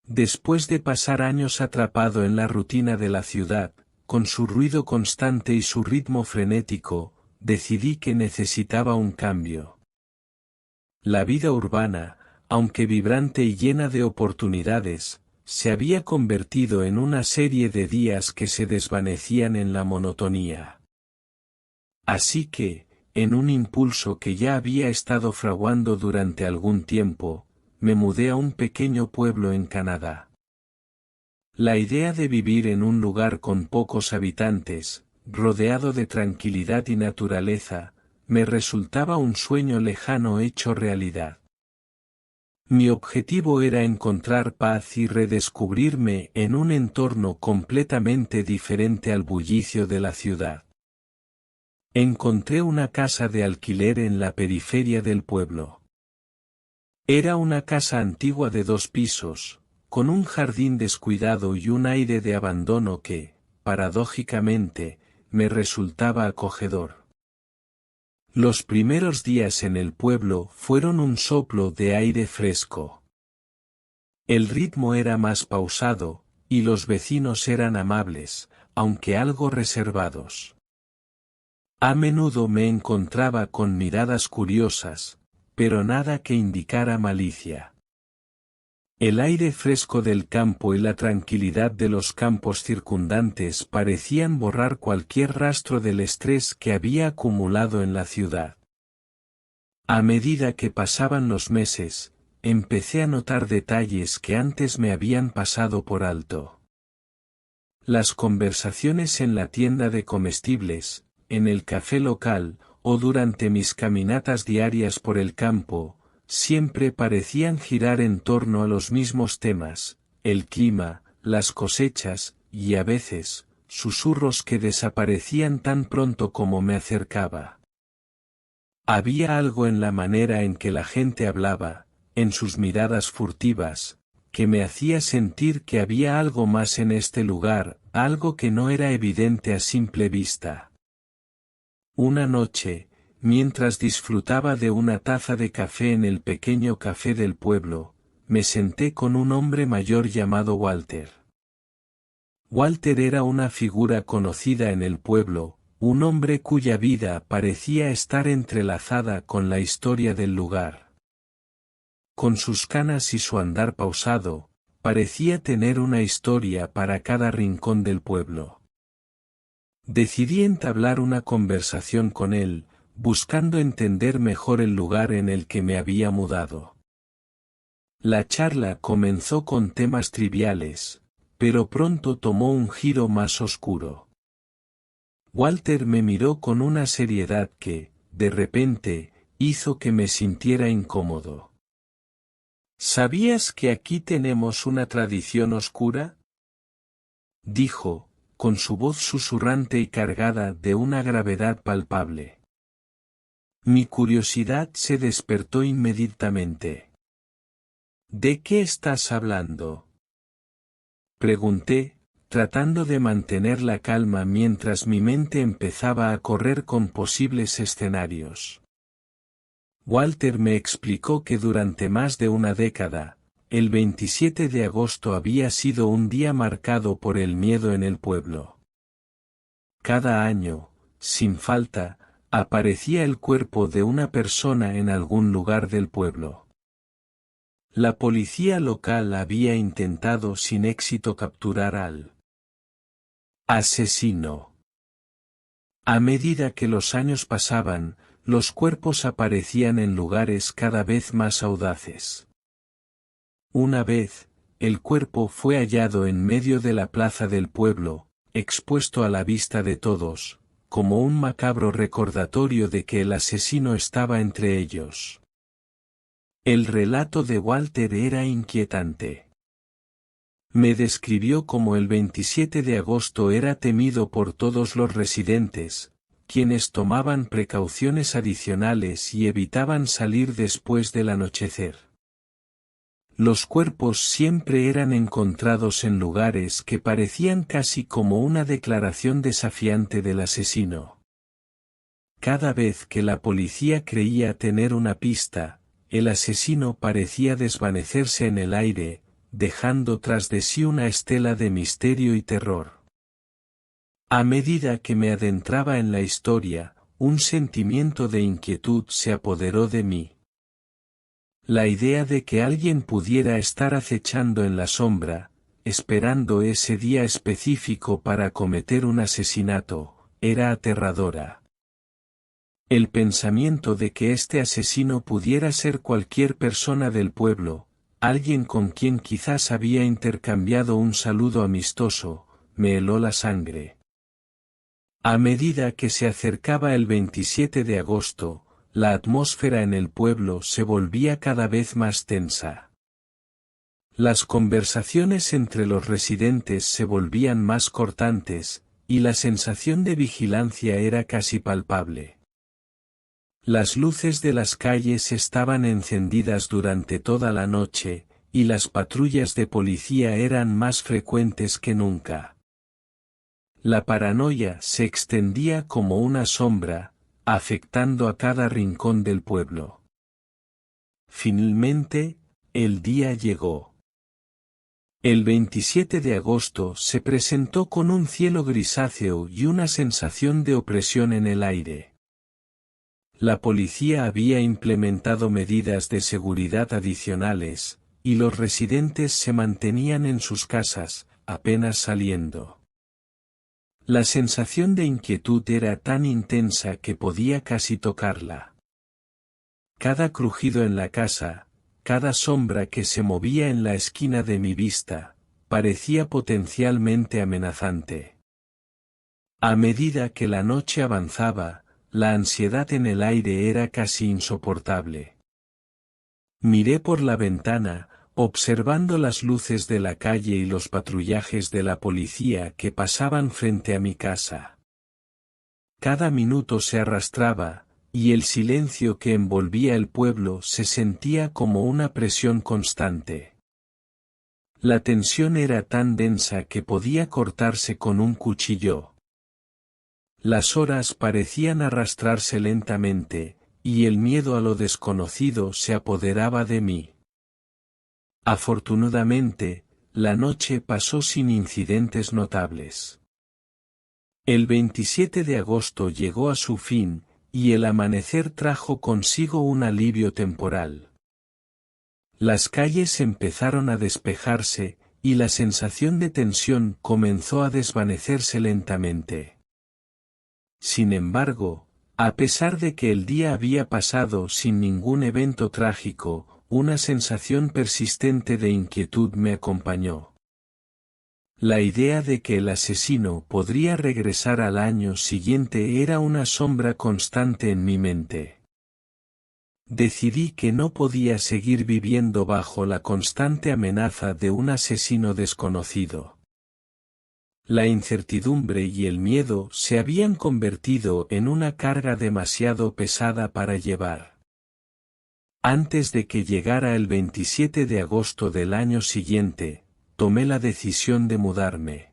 Después de pasar años atrapado en la rutina de la ciudad, con su ruido constante y su ritmo frenético, decidí que necesitaba un cambio. La vida urbana, aunque vibrante y llena de oportunidades, se había convertido en una serie de días que se desvanecían en la monotonía. Así que, en un impulso que ya había estado fraguando durante algún tiempo, me mudé a un pequeño pueblo en Canadá. La idea de vivir en un lugar con pocos habitantes, rodeado de tranquilidad y naturaleza, me resultaba un sueño lejano hecho realidad. Mi objetivo era encontrar paz y redescubrirme en un entorno completamente diferente al bullicio de la ciudad. Encontré una casa de alquiler en la periferia del pueblo. Era una casa antigua de 2 pisos, con un jardín descuidado y un aire de abandono que, paradójicamente, me resultaba acogedor. Los primeros días en el pueblo fueron un soplo de aire fresco. El ritmo era más pausado, y los vecinos eran amables, aunque algo reservados. A menudo me encontraba con miradas curiosas, pero nada que indicara malicia. El aire fresco del campo y la tranquilidad de los campos circundantes parecían borrar cualquier rastro del estrés que había acumulado en la ciudad. A medida que pasaban los meses, empecé a notar detalles que antes me habían pasado por alto. Las conversaciones en la tienda de comestibles, en el café local, o durante mis caminatas diarias por el campo, siempre parecían girar en torno a los mismos temas: el clima, las cosechas, y a veces, susurros que desaparecían tan pronto como me acercaba. Había algo en la manera en que la gente hablaba, en sus miradas furtivas, que me hacía sentir que había algo más en este lugar, algo que no era evidente a simple vista. Una noche, mientras disfrutaba de una taza de café en el pequeño café del pueblo, me senté con un hombre mayor llamado Walter. Walter era una figura conocida en el pueblo, un hombre cuya vida parecía estar entrelazada con la historia del lugar. Con sus canas y su andar pausado, parecía tener una historia para cada rincón del pueblo. Decidí entablar una conversación con él, buscando entender mejor el lugar en el que me había mudado. La charla comenzó con temas triviales, pero pronto tomó un giro más oscuro. Walter me miró con una seriedad que, de repente, hizo que me sintiera incómodo. ¿Sabías que aquí tenemos una tradición oscura?, dijo, con su voz susurrante y cargada de una gravedad palpable. Mi curiosidad se despertó inmediatamente. ¿De qué estás hablando?, pregunté, tratando de mantener la calma mientras mi mente empezaba a correr con posibles escenarios. Walter me explicó que durante más de una década, el 27 de agosto había sido un día marcado por el miedo en el pueblo. Cada año, sin falta, aparecía el cuerpo de una persona en algún lugar del pueblo. La policía local había intentado sin éxito capturar al asesino. A medida que los años pasaban, los cuerpos aparecían en lugares cada vez más audaces. Una vez, el cuerpo fue hallado en medio de la plaza del pueblo, expuesto a la vista de todos, como un macabro recordatorio de que el asesino estaba entre ellos. El relato de Walter era inquietante. Me describió cómo el 27 de agosto era temido por todos los residentes, quienes tomaban precauciones adicionales y evitaban salir después del anochecer. Los cuerpos siempre eran encontrados en lugares que parecían casi como una declaración desafiante del asesino. Cada vez que la policía creía tener una pista, el asesino parecía desvanecerse en el aire, dejando tras de sí una estela de misterio y terror. A medida que me adentraba en la historia, un sentimiento de inquietud se apoderó de mí. La idea de que alguien pudiera estar acechando en la sombra, esperando ese día específico para cometer un asesinato, era aterradora. El pensamiento de que este asesino pudiera ser cualquier persona del pueblo, alguien con quien quizás había intercambiado un saludo amistoso, me heló la sangre. A medida que se acercaba el 27 de agosto, la atmósfera en el pueblo se volvía cada vez más tensa. Las conversaciones entre los residentes se volvían más cortantes, y la sensación de vigilancia era casi palpable. Las luces de las calles estaban encendidas durante toda la noche, y las patrullas de policía eran más frecuentes que nunca. La paranoia se extendía como una sombra, afectando a cada rincón del pueblo. Finalmente, el día llegó. El 27 de agosto se presentó con un cielo grisáceo y una sensación de opresión en el aire. La policía había implementado medidas de seguridad adicionales, y los residentes se mantenían en sus casas, apenas saliendo. La sensación de inquietud era tan intensa que podía casi tocarla. Cada crujido en la casa, cada sombra que se movía en la esquina de mi vista, parecía potencialmente amenazante. A medida que la noche avanzaba, la ansiedad en el aire era casi insoportable. Miré por la ventana, observando las luces de la calle y los patrullajes de la policía que pasaban frente a mi casa. Cada minuto se arrastraba, y el silencio que envolvía el pueblo se sentía como una presión constante. La tensión era tan densa que podía cortarse con un cuchillo. Las horas parecían arrastrarse lentamente, y el miedo a lo desconocido se apoderaba de mí. Afortunadamente, la noche pasó sin incidentes notables. El 27 de agosto llegó a su fin, y el amanecer trajo consigo un alivio temporal. Las calles empezaron a despejarse, y la sensación de tensión comenzó a desvanecerse lentamente. Sin embargo, a pesar de que el día había pasado sin ningún evento trágico, una sensación persistente de inquietud me acompañó. La idea de que el asesino podría regresar al año siguiente era una sombra constante en mi mente. Decidí que no podía seguir viviendo bajo la constante amenaza de un asesino desconocido. La incertidumbre y el miedo se habían convertido en una carga demasiado pesada para llevar. Antes de que llegara el 27 de agosto del año siguiente, tomé la decisión de mudarme.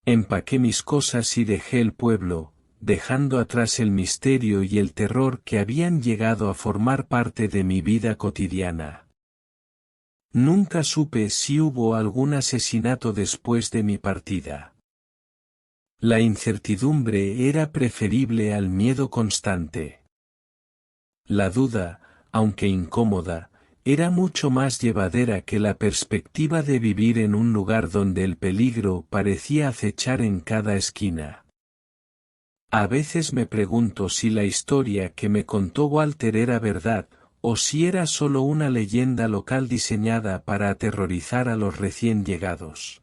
Empaqué mis cosas y dejé el pueblo, dejando atrás el misterio y el terror que habían llegado a formar parte de mi vida cotidiana. Nunca supe si hubo algún asesinato después de mi partida. La incertidumbre era preferible al miedo constante. La duda, aunque incómoda, era mucho más llevadera que la perspectiva de vivir en un lugar donde el peligro parecía acechar en cada esquina. A veces me pregunto si la historia que me contó Walter era verdad, o si era solo una leyenda local diseñada para aterrorizar a los recién llegados.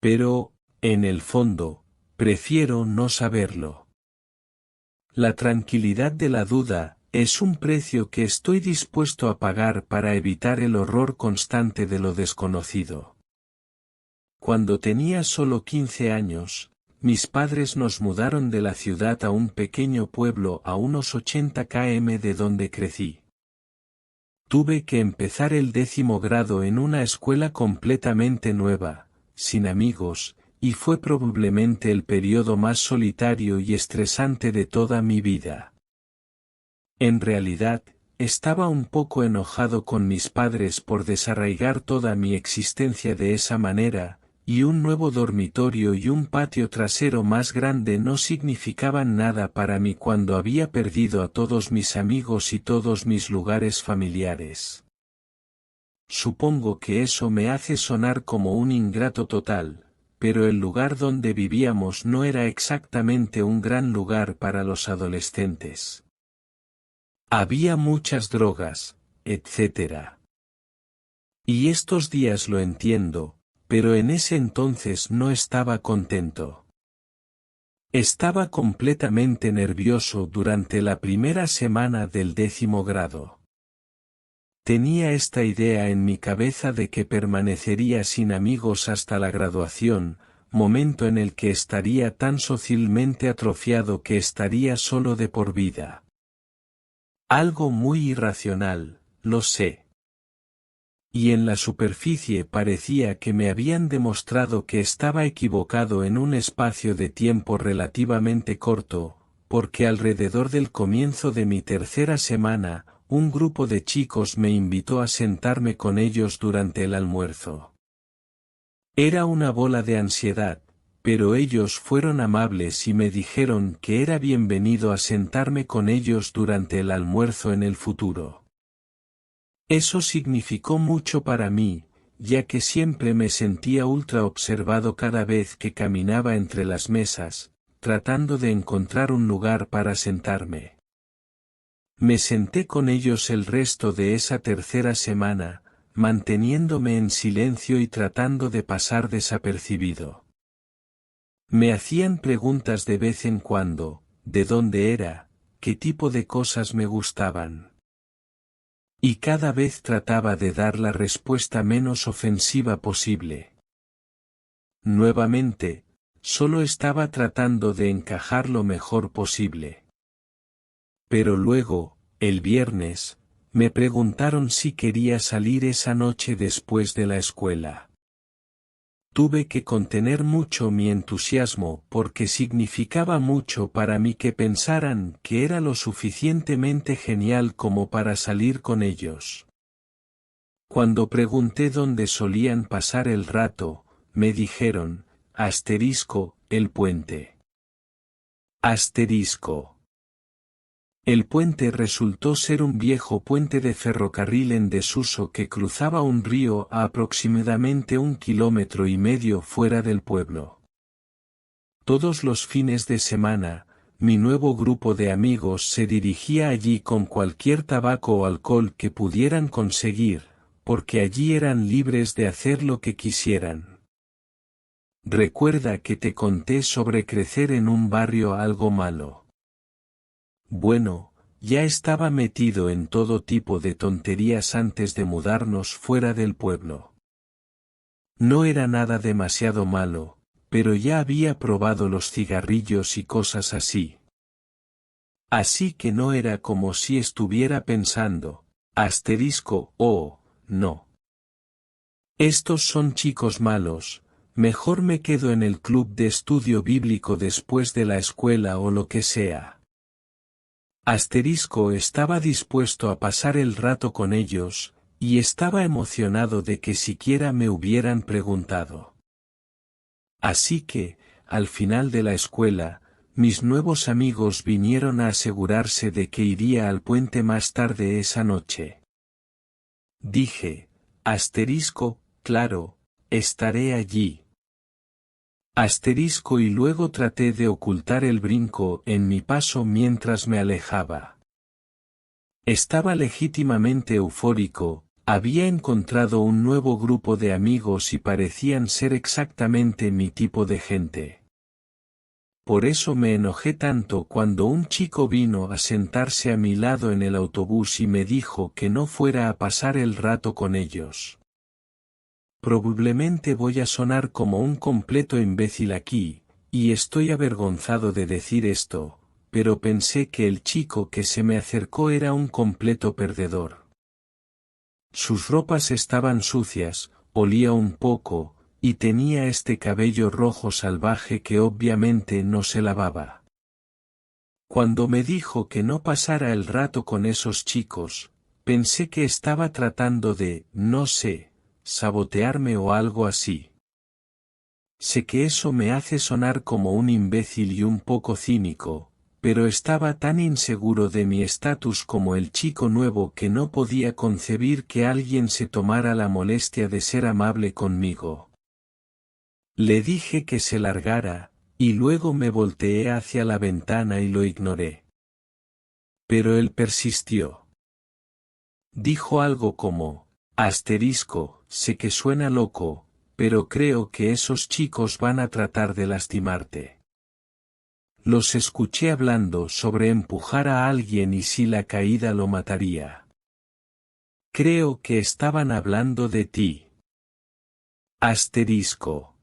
Pero, en el fondo, prefiero no saberlo. La tranquilidad de la duda es un precio que estoy dispuesto a pagar para evitar el horror constante de lo desconocido. Cuando tenía solo 15 años, mis padres nos mudaron de la ciudad a un pequeño pueblo a unos 80 km de donde crecí. Tuve que empezar el 10º grado en una escuela completamente nueva, sin amigos, y fue probablemente el periodo más solitario y estresante de toda mi vida. En realidad, estaba un poco enojado con mis padres por desarraigar toda mi existencia de esa manera, y un nuevo dormitorio y un patio trasero más grande no significaban nada para mí cuando había perdido a todos mis amigos y todos mis lugares familiares. Supongo que eso me hace sonar como un ingrato total, pero el lugar donde vivíamos no era exactamente un gran lugar para los adolescentes. Había muchas drogas, etc. Y estos días lo entiendo, pero en ese entonces no estaba contento. Estaba completamente nervioso durante la primera semana del 10º grado. Tenía esta idea en mi cabeza de que permanecería sin amigos hasta la graduación, momento en el que estaría tan socialmente atrofiado que estaría solo de por vida. Algo muy irracional, lo sé. Y en la superficie parecía que me habían demostrado que estaba equivocado en un espacio de tiempo relativamente corto, porque alrededor del comienzo de mi tercera semana, un grupo de chicos me invitó a sentarme con ellos durante el almuerzo. Era una bola de ansiedad, pero ellos fueron amables y me dijeron que era bienvenido a sentarme con ellos durante el almuerzo en el futuro. Eso significó mucho para mí, ya que siempre me sentía ultra observado cada vez que caminaba entre las mesas, tratando de encontrar un lugar para sentarme. Me senté con ellos el resto de esa tercera semana, manteniéndome en silencio y tratando de pasar desapercibido. Me hacían preguntas de vez en cuando, de dónde era, qué tipo de cosas me gustaban. Y cada vez trataba de dar la respuesta menos ofensiva posible. Nuevamente, solo estaba tratando de encajar lo mejor posible. Pero luego, el viernes, me preguntaron si quería salir esa noche después de la escuela. Tuve que contener mucho mi entusiasmo porque significaba mucho para mí que pensaran que era lo suficientemente genial como para salir con ellos. Cuando pregunté dónde solían pasar el rato, me dijeron, el puente. El puente resultó ser un viejo puente de ferrocarril en desuso que cruzaba un río a aproximadamente 1,5 kilómetros fuera del pueblo. Todos los fines de semana, mi nuevo grupo de amigos se dirigía allí con cualquier tabaco o alcohol que pudieran conseguir, porque allí eran libres de hacer lo que quisieran. Recuerda que te conté sobre crecer en un barrio algo malo. Bueno, ya estaba metido en todo tipo de tonterías antes de mudarnos fuera del pueblo. No era nada demasiado malo, pero ya había probado los cigarrillos y cosas así. Así que no era como si estuviera pensando, oh, no. Estos son chicos malos, mejor me quedo en el club de estudio bíblico después de la escuela o lo que sea. Estaba dispuesto a pasar el rato con ellos, y estaba emocionado de que siquiera me hubieran preguntado. Así que, al final de la escuela, mis nuevos amigos vinieron a asegurarse de que iría al puente más tarde esa noche. Dije, claro, estaré allí. Y luego traté de ocultar el brinco en mi paso mientras me alejaba. Estaba legítimamente eufórico, había encontrado un nuevo grupo de amigos y parecían ser exactamente mi tipo de gente. Por eso me enojé tanto cuando un chico vino a sentarse a mi lado en el autobús y me dijo que no fuera a pasar el rato con ellos. Probablemente voy a sonar como un completo imbécil aquí, y estoy avergonzado de decir esto, pero pensé que el chico que se me acercó era un completo perdedor. Sus ropas estaban sucias, olía un poco, y tenía este cabello rojo salvaje que obviamente no se lavaba. Cuando me dijo que no pasara el rato con esos chicos, pensé que estaba tratando de, no sé, sabotearme o algo así. Sé que eso me hace sonar como un imbécil y un poco cínico, pero estaba tan inseguro de mi estatus como el chico nuevo que no podía concebir que alguien se tomara la molestia de ser amable conmigo. Le dije que se largara, y luego me volteé hacia la ventana y lo ignoré. Pero él persistió. Dijo algo como, asterisco, sé que suena loco, pero creo que esos chicos van a tratar de lastimarte. Los escuché hablando sobre empujar a alguien y si la caída lo mataría. Creo que estaban hablando de ti. Asterisco.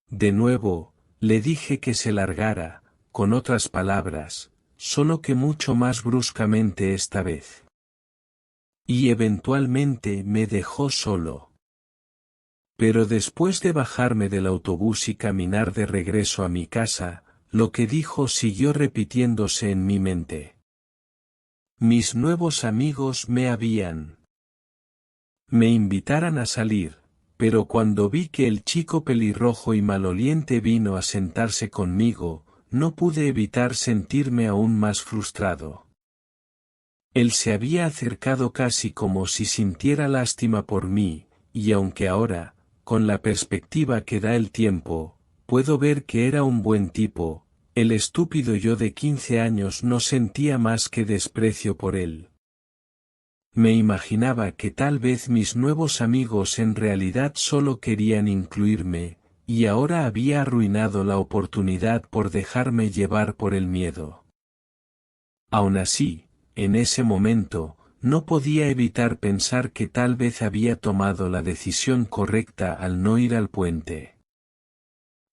De nuevo, le dije que se largara, con otras palabras, solo que mucho más bruscamente esta vez. Y eventualmente me dejó solo. Pero después de bajarme del autobús y caminar de regreso a mi casa, lo que dijo siguió repitiéndose en mi mente. Mis nuevos amigos me invitaran a salir, pero cuando vi que el chico pelirrojo y maloliente vino a sentarse conmigo, no pude evitar sentirme aún más frustrado. Él se había acercado casi como si sintiera lástima por mí, y aunque ahora, con la perspectiva que da el tiempo, puedo ver que era un buen tipo, el estúpido yo de 15 años no sentía más que desprecio por él. Me imaginaba que tal vez mis nuevos amigos en realidad solo querían incluirme, y ahora había arruinado la oportunidad por dejarme llevar por el miedo. Aun así, en ese momento, no podía evitar pensar que tal vez había tomado la decisión correcta al no ir al puente.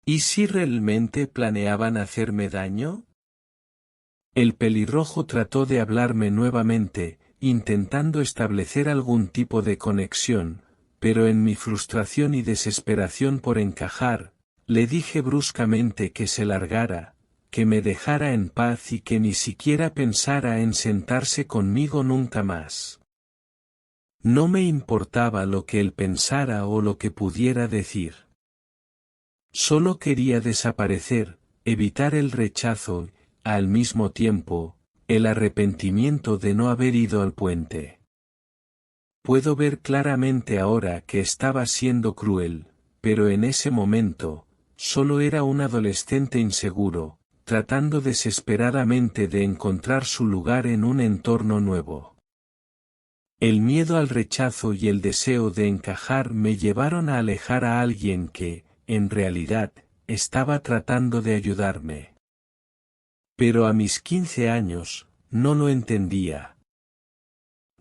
¿Y si realmente planeaban hacerme daño? El pelirrojo trató de hablarme nuevamente, intentando establecer algún tipo de conexión, pero en mi frustración y desesperación por encajar, le dije bruscamente que se largara, que me dejara en paz y que ni siquiera pensara en sentarse conmigo nunca más. No me importaba lo que él pensara o lo que pudiera decir. Solo quería desaparecer, evitar el rechazo, al mismo tiempo, el arrepentimiento de no haber ido al puente. Puedo ver claramente ahora que estaba siendo cruel, pero en ese momento, solo era un adolescente inseguro, tratando desesperadamente de encontrar su lugar en un entorno nuevo. El miedo al rechazo y el deseo de encajar me llevaron a alejar a alguien que, en realidad, estaba tratando de ayudarme. Pero a mis 15 años, no lo entendía.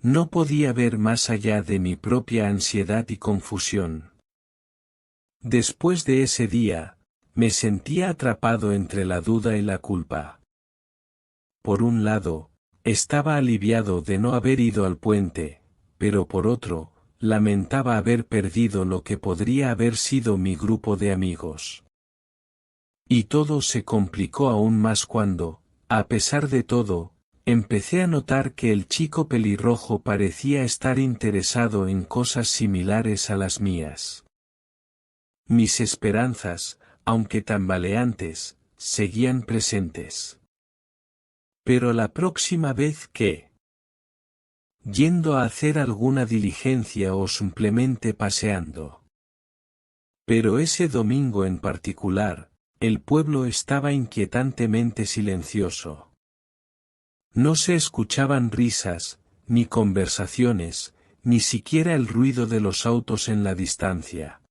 No podía ver más allá de mi propia ansiedad y confusión. Después de ese día, me sentía atrapado entre la duda y la culpa. Por un lado, estaba aliviado de no haber ido al puente, pero por otro, lamentaba haber perdido lo que podría haber sido mi grupo de amigos. Y todo se complicó aún más cuando, a pesar de todo, empecé a notar que el chico pelirrojo parecía estar interesado en cosas similares a las mías. Mis esperanzas, aunque tambaleantes, seguían presentes. Pero la próxima vez que, yendo a hacer alguna diligencia o simplemente paseando. Pero ese domingo en particular, el pueblo estaba inquietantemente silencioso. No se escuchaban risas, ni conversaciones, ni siquiera el ruido de los autos en la distancia.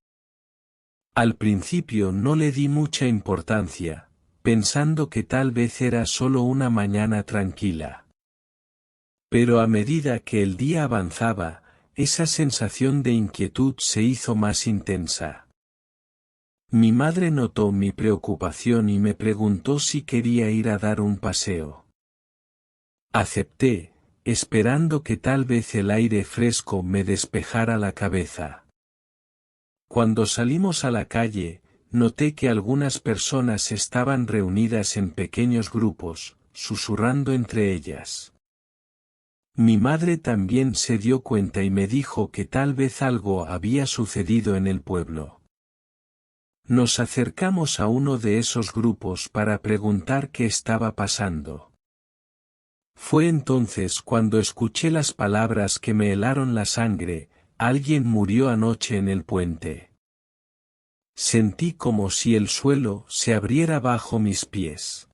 Al principio no le di mucha importancia, pensando que tal vez era solo una mañana tranquila. Pero a medida que el día avanzaba, esa sensación de inquietud se hizo más intensa. Mi madre notó mi preocupación y me preguntó si quería ir a dar un paseo. Acepté, esperando que tal vez el aire fresco me despejara la cabeza. Cuando salimos a la calle, noté que algunas personas estaban reunidas en pequeños grupos, susurrando entre ellas. Mi madre también se dio cuenta y me dijo que tal vez algo había sucedido en el pueblo. Nos acercamos a uno de esos grupos para preguntar qué estaba pasando. Fue entonces cuando escuché las palabras que me helaron la sangre: alguien murió anoche en el puente. Sentí como si el suelo se abriera bajo mis pies.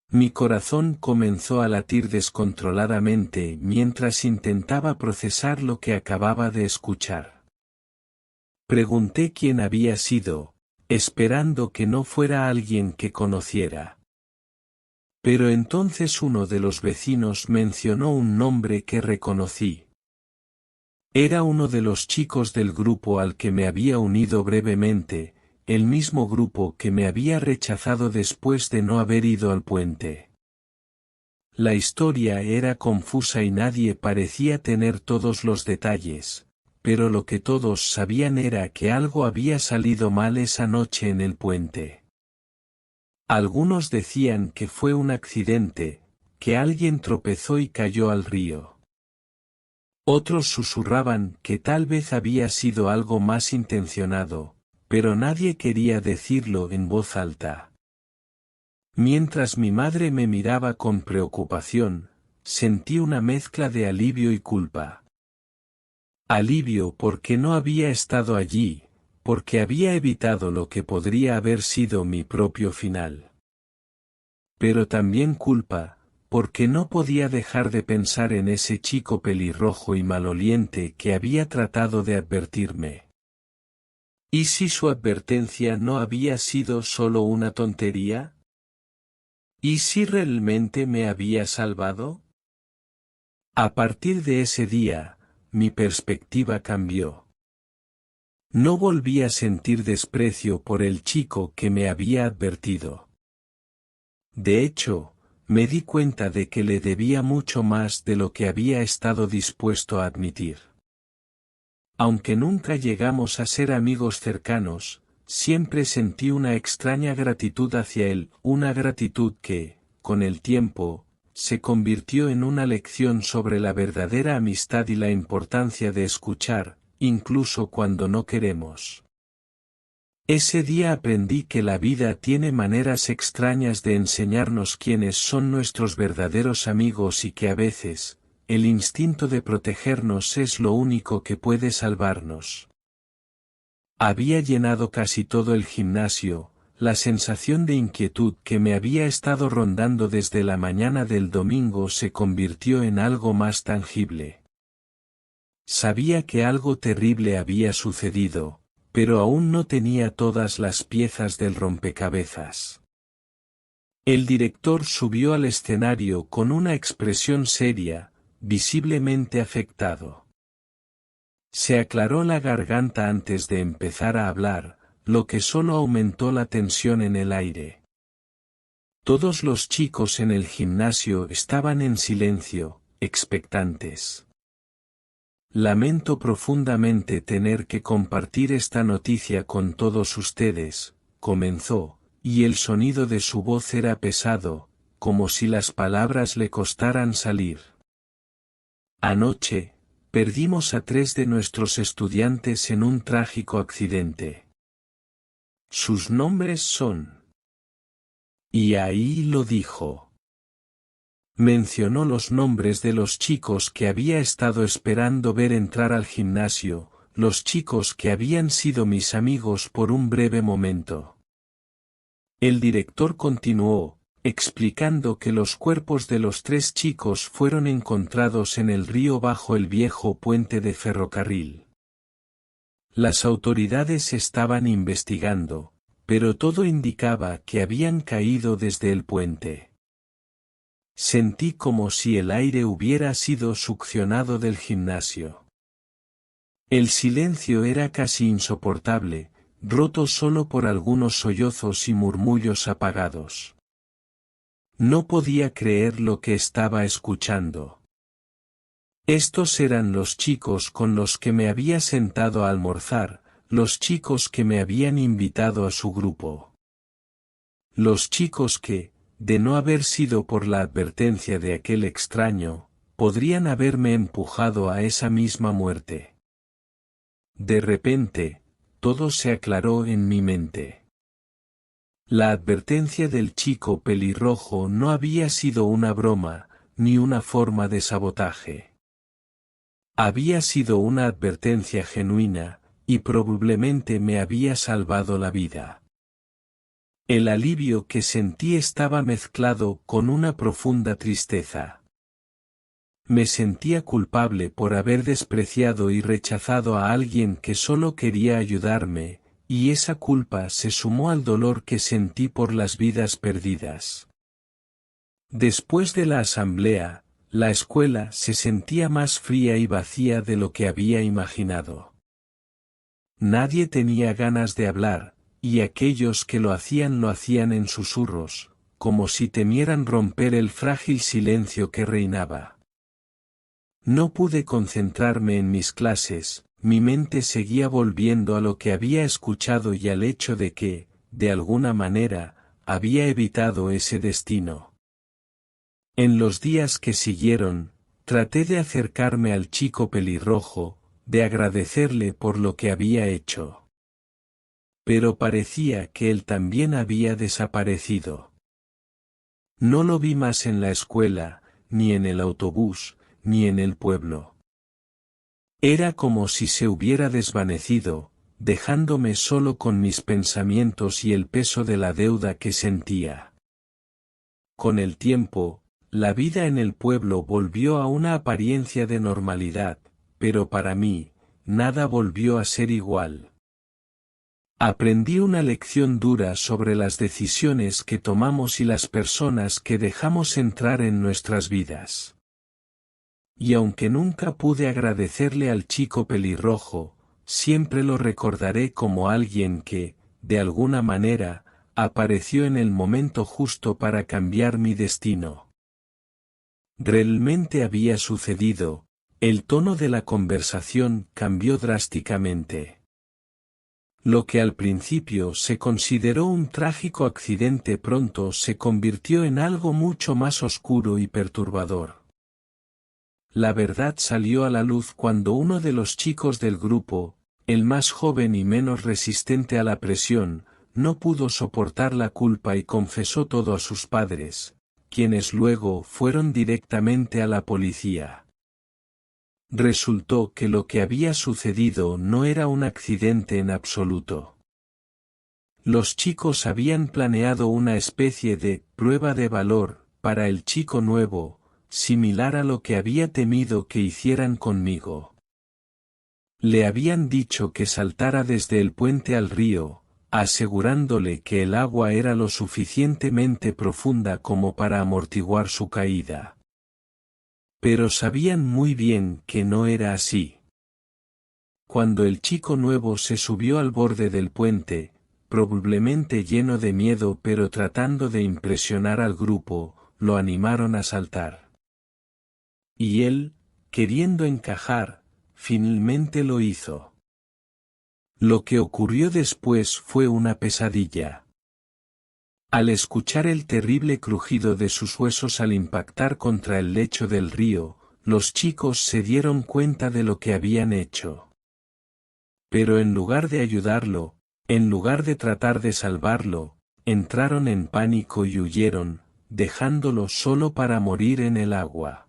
Mi corazón comenzó a latir descontroladamente mientras intentaba procesar lo que acababa de escuchar. Pregunté quién había sido, esperando que no fuera alguien que conociera. Pero entonces uno de los vecinos mencionó un nombre que reconocí. Era uno de los chicos del grupo al que me había unido brevemente, el mismo grupo que me había rechazado después de no haber ido al puente. La historia era confusa y nadie parecía tener todos los detalles, pero lo que todos sabían era que algo había salido mal esa noche en el puente. Algunos decían que fue un accidente, que alguien tropezó y cayó al río. Otros susurraban que tal vez había sido algo más intencionado, pero nadie quería decirlo en voz alta. Mientras mi madre me miraba con preocupación, sentí una mezcla de alivio y culpa. Alivio porque no había estado allí, porque había evitado lo que podría haber sido mi propio final. Pero también culpa, porque no podía dejar de pensar en ese chico pelirrojo y maloliente que había tratado de advertirme. ¿Y si su advertencia no había sido solo una tontería? ¿Y si realmente me había salvado? A partir de ese día, mi perspectiva cambió. No volví a sentir desprecio por el chico que me había advertido. De hecho, me di cuenta de que le debía mucho más de lo que había estado dispuesto a admitir. Aunque nunca llegamos a ser amigos cercanos, siempre sentí una extraña gratitud hacia él, una gratitud que, con el tiempo, se convirtió en una lección sobre la verdadera amistad y la importancia de escuchar, incluso cuando no queremos. Ese día aprendí que la vida tiene maneras extrañas de enseñarnos quiénes son nuestros verdaderos amigos y que a veces, el instinto de protegernos es lo único que puede salvarnos. Había llenado casi todo el gimnasio. La sensación de inquietud que me había estado rondando desde la mañana del domingo se convirtió en algo más tangible. Sabía que algo terrible había sucedido, pero aún no tenía todas las piezas del rompecabezas. El director subió al escenario con una expresión seria, visiblemente afectado. Se aclaró la garganta antes de empezar a hablar, lo que solo aumentó la tensión en el aire. Todos los chicos en el gimnasio estaban en silencio, expectantes. Lamento profundamente tener que compartir esta noticia con todos ustedes, comenzó, y el sonido de su voz era pesado, como si las palabras le costaran salir. Anoche, perdimos a 3 de nuestros estudiantes en un trágico accidente. Sus nombres son. Y ahí lo dijo. Mencionó los nombres de los chicos que había estado esperando ver entrar al gimnasio, los chicos que habían sido mis amigos por un breve momento. El director continuó, explicando que los cuerpos de los 3 chicos fueron encontrados en el río bajo el viejo puente de ferrocarril. Las autoridades estaban investigando, pero todo indicaba que habían caído desde el puente. Sentí como si el aire hubiera sido succionado del gimnasio. El silencio era casi insoportable, roto solo por algunos sollozos y murmullos apagados. No podía creer lo que estaba escuchando. Estos eran los chicos con los que me había sentado a almorzar, los chicos que me habían invitado a su grupo. Los chicos que, de no haber sido por la advertencia de aquel extraño, podrían haberme empujado a esa misma muerte. De repente, todo se aclaró en mi mente. La advertencia del chico pelirrojo no había sido una broma, ni una forma de sabotaje. Había sido una advertencia genuina, y probablemente me había salvado la vida. El alivio que sentí estaba mezclado con una profunda tristeza. Me sentía culpable por haber despreciado y rechazado a alguien que solo quería ayudarme, y esa culpa se sumó al dolor que sentí por las vidas perdidas. Después de la asamblea, la escuela se sentía más fría y vacía de lo que había imaginado. Nadie tenía ganas de hablar, y aquellos que lo hacían en susurros, como si temieran romper el frágil silencio que reinaba. No pude concentrarme en mis clases, mi mente seguía volviendo a lo que había escuchado y al hecho de que, de alguna manera, había evitado ese destino. En los días que siguieron, traté de acercarme al chico pelirrojo, de agradecerle por lo que había hecho. Pero parecía que él también había desaparecido. No lo vi más en la escuela, ni en el autobús, ni en el pueblo. Era como si se hubiera desvanecido, dejándome solo con mis pensamientos y el peso de la deuda que sentía. Con el tiempo, la vida en el pueblo volvió a una apariencia de normalidad, pero para mí, nada volvió a ser igual. Aprendí una lección dura sobre las decisiones que tomamos y las personas que dejamos entrar en nuestras vidas. Y aunque nunca pude agradecerle al chico pelirrojo, siempre lo recordaré como alguien que, de alguna manera, apareció en el momento justo para cambiar mi destino. Realmente había sucedido, el tono de la conversación cambió drásticamente. Lo que al principio se consideró un trágico accidente pronto se convirtió en algo mucho más oscuro y perturbador. La verdad salió a la luz cuando uno de los chicos del grupo, el más joven y menos resistente a la presión, no pudo soportar la culpa y confesó todo a sus padres, quienes luego fueron directamente a la policía. Resultó que lo que había sucedido no era un accidente en absoluto. Los chicos habían planeado una especie de prueba de valor para el chico nuevo, similar a lo que había temido que hicieran conmigo. Le habían dicho que saltara desde el puente al río, asegurándole que el agua era lo suficientemente profunda como para amortiguar su caída. Pero sabían muy bien que no era así. Cuando el chico nuevo se subió al borde del puente, probablemente lleno de miedo pero tratando de impresionar al grupo, lo animaron a saltar. Y él, queriendo encajar, finalmente lo hizo. Lo que ocurrió después fue una pesadilla. Al escuchar el terrible crujido de sus huesos al impactar contra el lecho del río, los chicos se dieron cuenta de lo que habían hecho. Pero en lugar de ayudarlo, en lugar de tratar de salvarlo, entraron en pánico y huyeron, dejándolo solo para morir en el agua.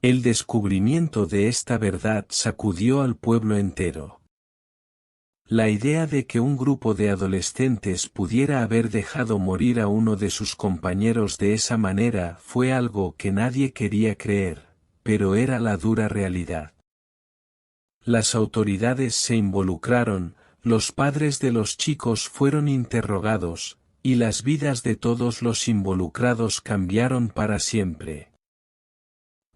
El descubrimiento de esta verdad sacudió al pueblo entero. La idea de que un grupo de adolescentes pudiera haber dejado morir a uno de sus compañeros de esa manera fue algo que nadie quería creer, pero era la dura realidad. Las autoridades se involucraron, los padres de los chicos fueron interrogados, y las vidas de todos los involucrados cambiaron para siempre.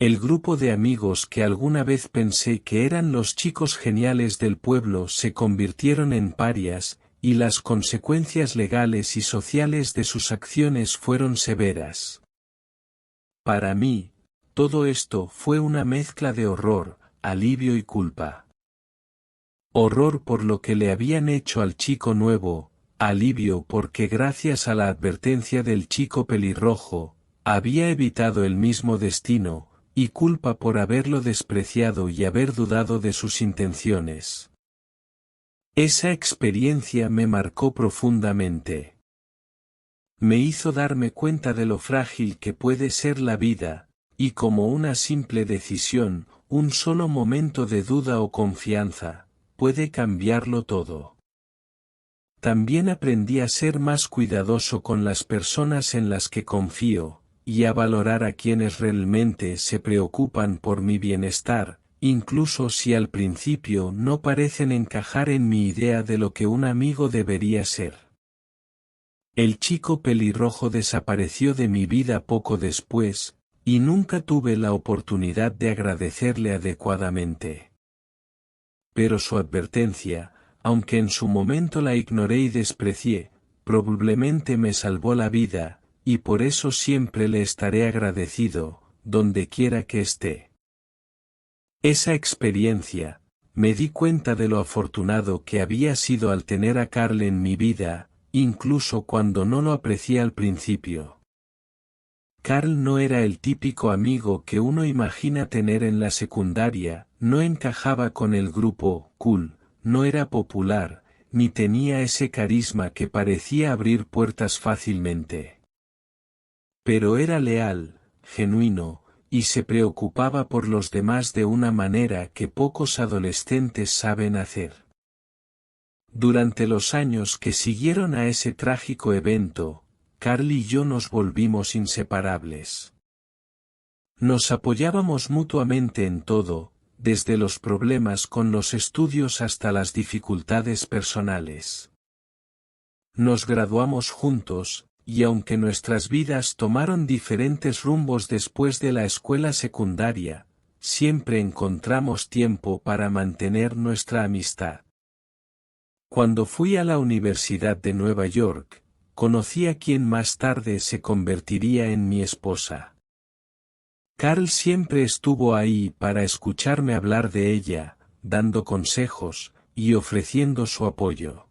El grupo de amigos que alguna vez pensé que eran los chicos geniales del pueblo se convirtieron en parias, y las consecuencias legales y sociales de sus acciones fueron severas. Para mí, todo esto fue una mezcla de horror, alivio y culpa. Horror por lo que le habían hecho al chico nuevo, alivio porque gracias a la advertencia del chico pelirrojo, había evitado el mismo destino, y culpa por haberlo despreciado y haber dudado de sus intenciones. Esa experiencia me marcó profundamente. Me hizo darme cuenta de lo frágil que puede ser la vida, y como una simple decisión, un solo momento de duda o confianza, puede cambiarlo todo. También aprendí a ser más cuidadoso con las personas en las que confío, y a valorar a quienes realmente se preocupan por mi bienestar, incluso si al principio no parecen encajar en mi idea de lo que un amigo debería ser. El chico pelirrojo desapareció de mi vida poco después, y nunca tuve la oportunidad de agradecerle adecuadamente. Pero su advertencia, aunque en su momento la ignoré y desprecié, probablemente me salvó la vida, y por eso siempre le estaré agradecido, donde quiera que esté. Esa experiencia, me di cuenta de lo afortunado que había sido al tener a Carl en mi vida, incluso cuando no lo aprecié al principio. Carl no era el típico amigo que uno imagina tener en la secundaria, no encajaba con el grupo cool, no era popular, ni tenía ese carisma que parecía abrir puertas fácilmente. Pero era leal, genuino, y se preocupaba por los demás de una manera que pocos adolescentes saben hacer. Durante los años que siguieron a ese trágico evento, Carl y yo nos volvimos inseparables. Nos apoyábamos mutuamente en todo, desde los problemas con los estudios hasta las dificultades personales. Nos graduamos juntos, y aunque nuestras vidas tomaron diferentes rumbos después de la escuela secundaria, siempre encontramos tiempo para mantener nuestra amistad. Cuando fui a la Universidad de Nueva York, conocí a quien más tarde se convertiría en mi esposa. Carl siempre estuvo ahí para escucharme hablar de ella, dando consejos, y ofreciendo su apoyo.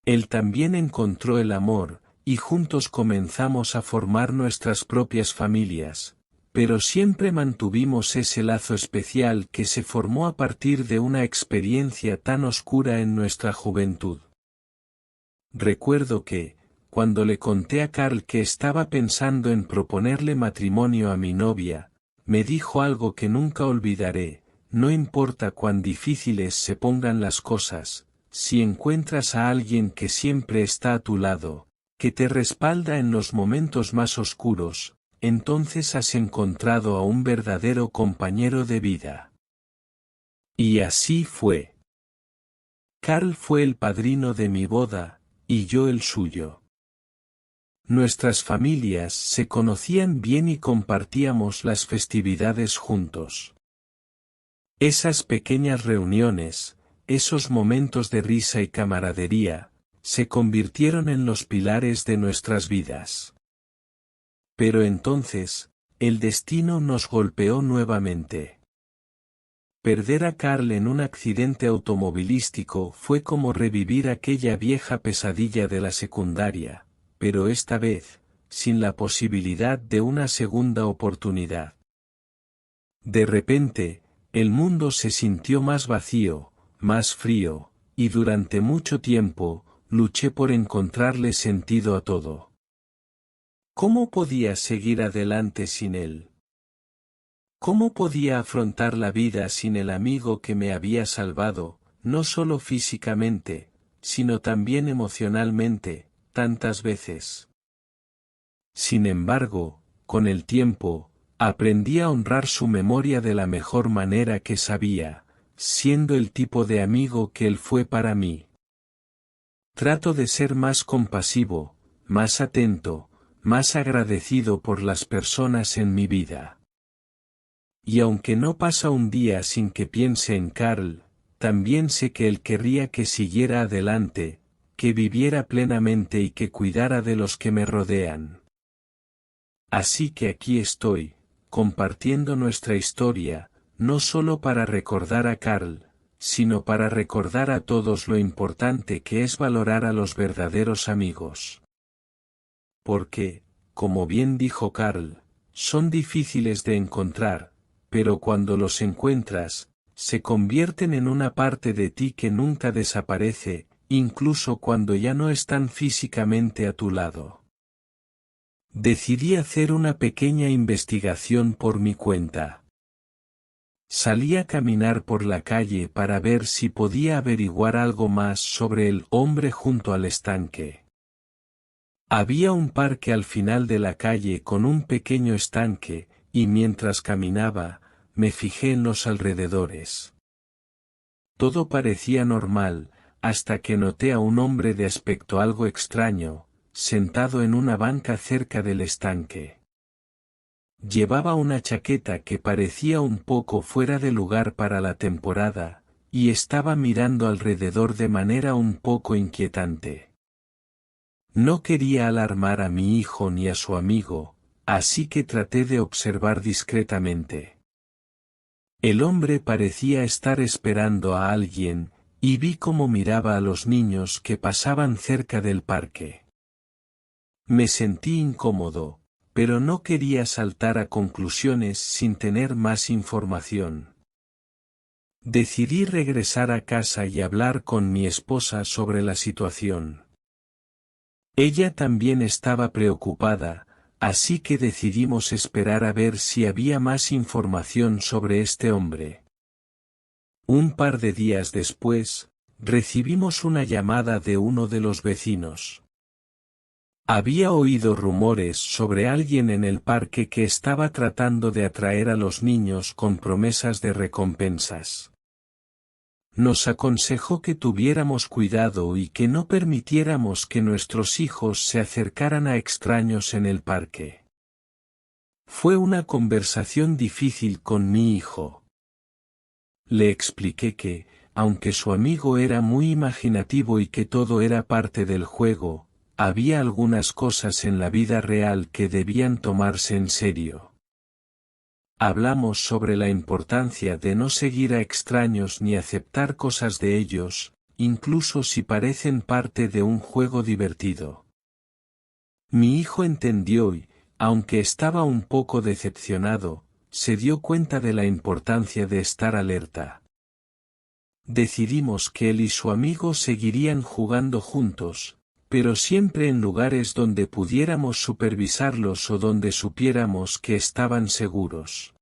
Él también encontró el amor, y juntos comenzamos a formar nuestras propias familias, pero siempre mantuvimos ese lazo especial que se formó a partir de una experiencia tan oscura en nuestra juventud. Recuerdo que, cuando le conté a Carl que estaba pensando en proponerle matrimonio a mi novia, me dijo algo que nunca olvidaré: no importa cuán difíciles se pongan las cosas, si encuentras a alguien que siempre está a tu lado, que te respalda en los momentos más oscuros, entonces has encontrado a un verdadero compañero de vida. Y así fue. Carl fue el padrino de mi boda, y yo el suyo. Nuestras familias se conocían bien y compartíamos las festividades juntos. Esas pequeñas reuniones, esos momentos de risa y camaradería, se convirtieron en los pilares de nuestras vidas. Pero entonces, el destino nos golpeó nuevamente. Perder a Carl en un accidente automovilístico fue como revivir aquella vieja pesadilla de la secundaria, pero esta vez, sin la posibilidad de una segunda oportunidad. De repente, el mundo se sintió más vacío, más frío, y durante mucho tiempo, luché por encontrarle sentido a todo. ¿Cómo podía seguir adelante sin él? ¿Cómo podía afrontar la vida sin el amigo que me había salvado, no solo físicamente, sino también emocionalmente, tantas veces? Sin embargo, con el tiempo, aprendí a honrar su memoria de la mejor manera que sabía, siendo el tipo de amigo que él fue para mí. Trato de ser más compasivo, más atento, más agradecido por las personas en mi vida. Y aunque no pasa un día sin que piense en Carl, también sé que él querría que siguiera adelante, que viviera plenamente y que cuidara de los que me rodean. Así que aquí estoy, compartiendo nuestra historia, no solo para recordar a Carl, sino para recordar a todos lo importante que es valorar a los verdaderos amigos. Porque, como bien dijo Carl, son difíciles de encontrar, pero cuando los encuentras, se convierten en una parte de ti que nunca desaparece, incluso cuando ya no están físicamente a tu lado. Decidí hacer una pequeña investigación por mi cuenta. Salí a caminar por la calle para ver si podía averiguar algo más sobre el hombre junto al estanque. Había un parque al final de la calle con un pequeño estanque, y mientras caminaba, me fijé en los alrededores. Todo parecía normal, hasta que noté a un hombre de aspecto algo extraño, sentado en una banca cerca del estanque. Llevaba una chaqueta que parecía un poco fuera de lugar para la temporada, y estaba mirando alrededor de manera un poco inquietante. No quería alarmar a mi hijo ni a su amigo, así que traté de observar discretamente. El hombre parecía estar esperando a alguien, y vi cómo miraba a los niños que pasaban cerca del parque. Me sentí incómodo, pero no quería saltar a conclusiones sin tener más información. Decidí regresar a casa y hablar con mi esposa sobre la situación. Ella también estaba preocupada, así que decidimos esperar a ver si había más información sobre este hombre. Un par de días después, recibimos una llamada de uno de los vecinos. Había oído rumores sobre alguien en el parque que estaba tratando de atraer a los niños con promesas de recompensas. Nos aconsejó que tuviéramos cuidado y que no permitiéramos que nuestros hijos se acercaran a extraños en el parque. Fue una conversación difícil con mi hijo. Le expliqué que, aunque su amigo era muy imaginativo y que todo era parte del juego, había algunas cosas en la vida real que debían tomarse en serio. Hablamos sobre la importancia de no seguir a extraños ni aceptar cosas de ellos, incluso si parecen parte de un juego divertido. Mi hijo entendió y, aunque estaba un poco decepcionado, se dio cuenta de la importancia de estar alerta. Decidimos que él y su amigo seguirían jugando juntos, pero siempre en lugares donde pudiéramos supervisarlos o donde supiéramos que estaban seguros.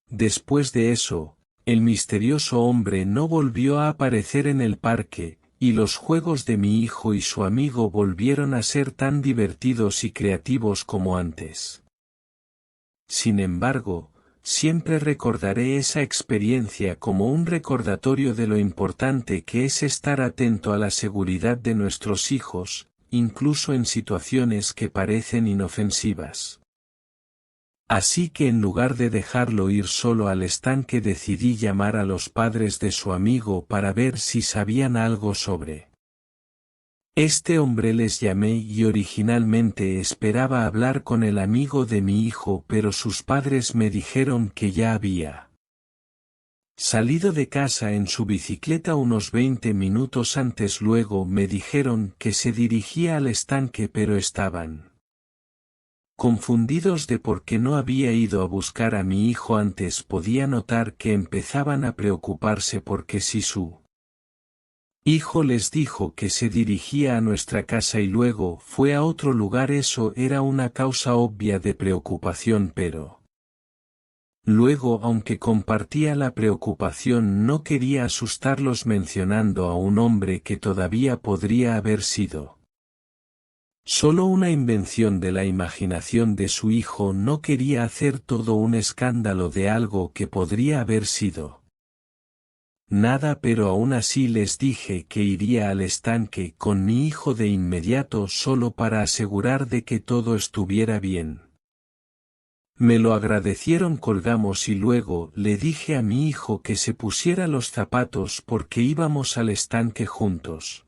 Después de eso, el misterioso hombre no volvió a aparecer en el parque, y los juegos de mi hijo y su amigo volvieron a ser tan divertidos y creativos como antes. Sin embargo, siempre recordaré esa experiencia como un recordatorio de lo importante que es estar atento a la seguridad de nuestros hijos, incluso en situaciones que parecen inofensivas. Así que en lugar de dejarlo ir solo al estanque decidí llamar a los padres de su amigo para ver si sabían algo sobre este hombre. Les llamé y originalmente esperaba hablar con el amigo de mi hijo, pero sus padres me dijeron que ya había salido de casa en su bicicleta unos 20 minutos antes. Luego me dijeron que se dirigía al estanque, pero estaban confundidos de por qué no había ido a buscar a mi hijo antes. Podía notar que empezaban a preocuparse porque si su hijo les dijo que se dirigía a nuestra casa y luego fue a otro lugar, eso era una causa obvia de preocupación, pero luego, aunque compartía la preocupación, no quería asustarlos mencionando a un hombre que todavía podría haber sido solo una invención de la imaginación de su hijo. No quería hacer todo un escándalo de algo que podría haber sido nada, pero aún así les dije que iría al estanque con mi hijo de inmediato solo para asegurar de que todo estuviera bien. Me lo agradecieron, colgamos y luego le dije a mi hijo que se pusiera los zapatos porque íbamos al estanque juntos.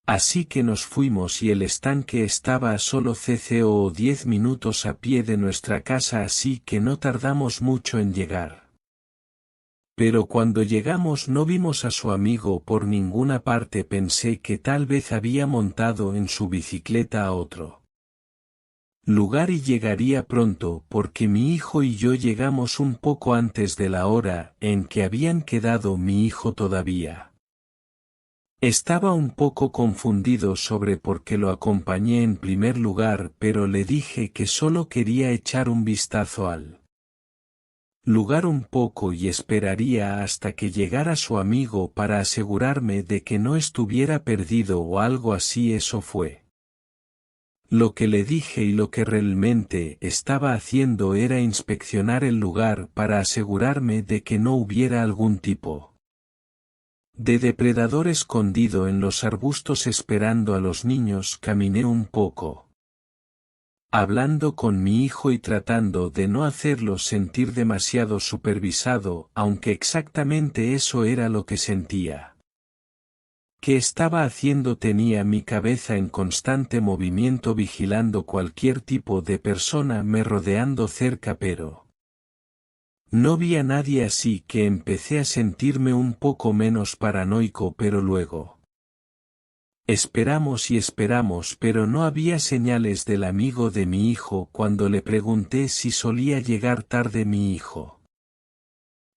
Así que nos fuimos y el estanque estaba a solo 10 minutos a pie de nuestra casa, así que no tardamos mucho en llegar. Pero cuando llegamos no vimos a su amigo por ninguna parte. Pensé que tal vez había montado en su bicicleta a otro lugar y llegaría pronto porque mi hijo y yo llegamos un poco antes de la hora en que habían quedado mi hijo todavía. Estaba un poco confundido sobre por qué lo acompañé en primer lugar, pero le dije que solo quería echar un vistazo al lugar un poco y esperaría hasta que llegara su amigo para asegurarme de que no estuviera perdido o algo así. Eso fue lo que le dije, y lo que realmente estaba haciendo era inspeccionar el lugar para asegurarme de que no hubiera algún tipo de depredador escondido en los arbustos esperando a los niños. Caminé un poco, hablando con mi hijo y tratando de no hacerlo sentir demasiado supervisado, aunque exactamente eso era lo que sentía que estaba haciendo. Tenía mi cabeza en constante movimiento vigilando cualquier tipo de persona me rodeando cerca, pero no vi a nadie, así que empecé a sentirme un poco menos paranoico. Pero luego esperamos y esperamos, pero no había señales del amigo de mi hijo. Cuando le pregunté si solía llegar tarde, mi hijo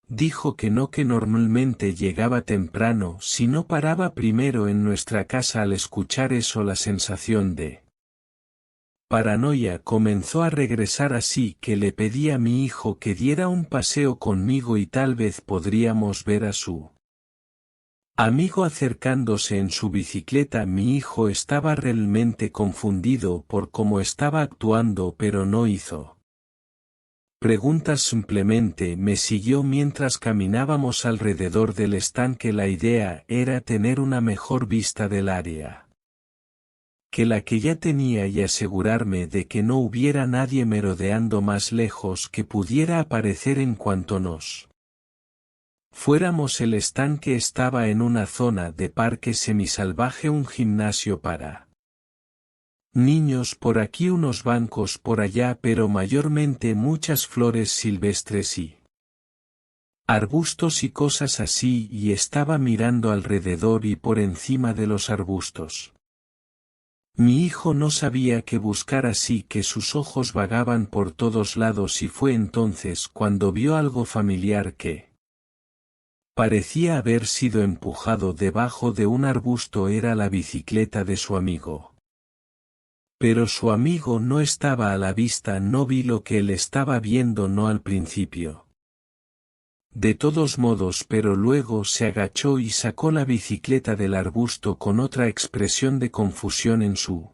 dijo que no, que normalmente llegaba temprano si no paraba primero en nuestra casa. Al escuchar eso, la sensación de paranoia comenzó a regresar, así que le pedí a mi hijo que diera un paseo conmigo y tal vez podríamos ver a su amigo acercándose en su bicicleta. Mi hijo estaba realmente confundido por cómo estaba actuando, pero no hizo preguntas, simplemente me siguió mientras caminábamos alrededor del estanque. La idea era tener una mejor vista del área que la que ya tenía y asegurarme de que no hubiera nadie merodeando más lejos que pudiera aparecer en cuanto nos fuéramos. El estanque estaba en una zona de parque semisalvaje, un gimnasio para niños por aquí, unos bancos por allá, pero mayormente muchas flores silvestres y arbustos y cosas así, y estaba mirando alrededor y por encima de los arbustos. Mi hijo no sabía qué buscar, así que sus ojos vagaban por todos lados, y fue entonces cuando vio algo familiar que parecía haber sido empujado debajo de un arbusto. Era la bicicleta de su amigo. Pero su amigo no estaba a la vista. No vi lo que él estaba viendo, no al principio. De todos modos, pero luego se agachó y sacó la bicicleta del arbusto con otra expresión de confusión en su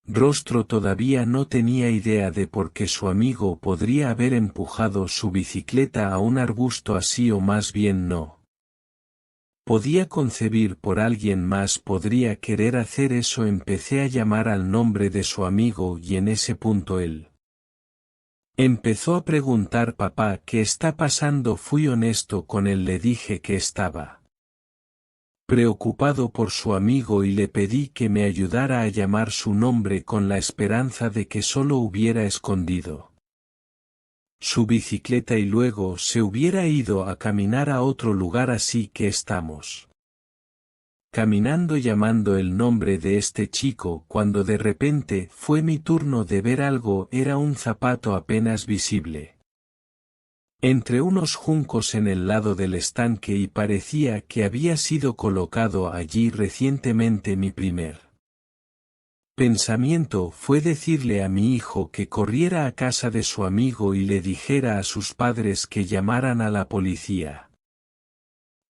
rostro. Todavía no tenía idea de por qué su amigo podría haber empujado su bicicleta a un arbusto así, o más bien no podía concebir por alguien más podría querer hacer eso. Empecé a llamar al nombre de su amigo y en ese punto él empezó a preguntar: papá, ¿qué está pasando? Fui honesto con él, le dije que estaba preocupado por su amigo y le pedí que me ayudara a llamar su nombre con la esperanza de que solo hubiera escondido su bicicleta y luego se hubiera ido a caminar a otro lugar. Así que estamos caminando llamando el nombre de este chico cuando de repente fue mi turno de ver algo. Era un zapato apenas visible entre unos juncos en el lado del estanque y parecía que había sido colocado allí recientemente. Mi primer pensamiento fue decirle a mi hijo que corriera a casa de su amigo y le dijera a sus padres que llamaran a la policía.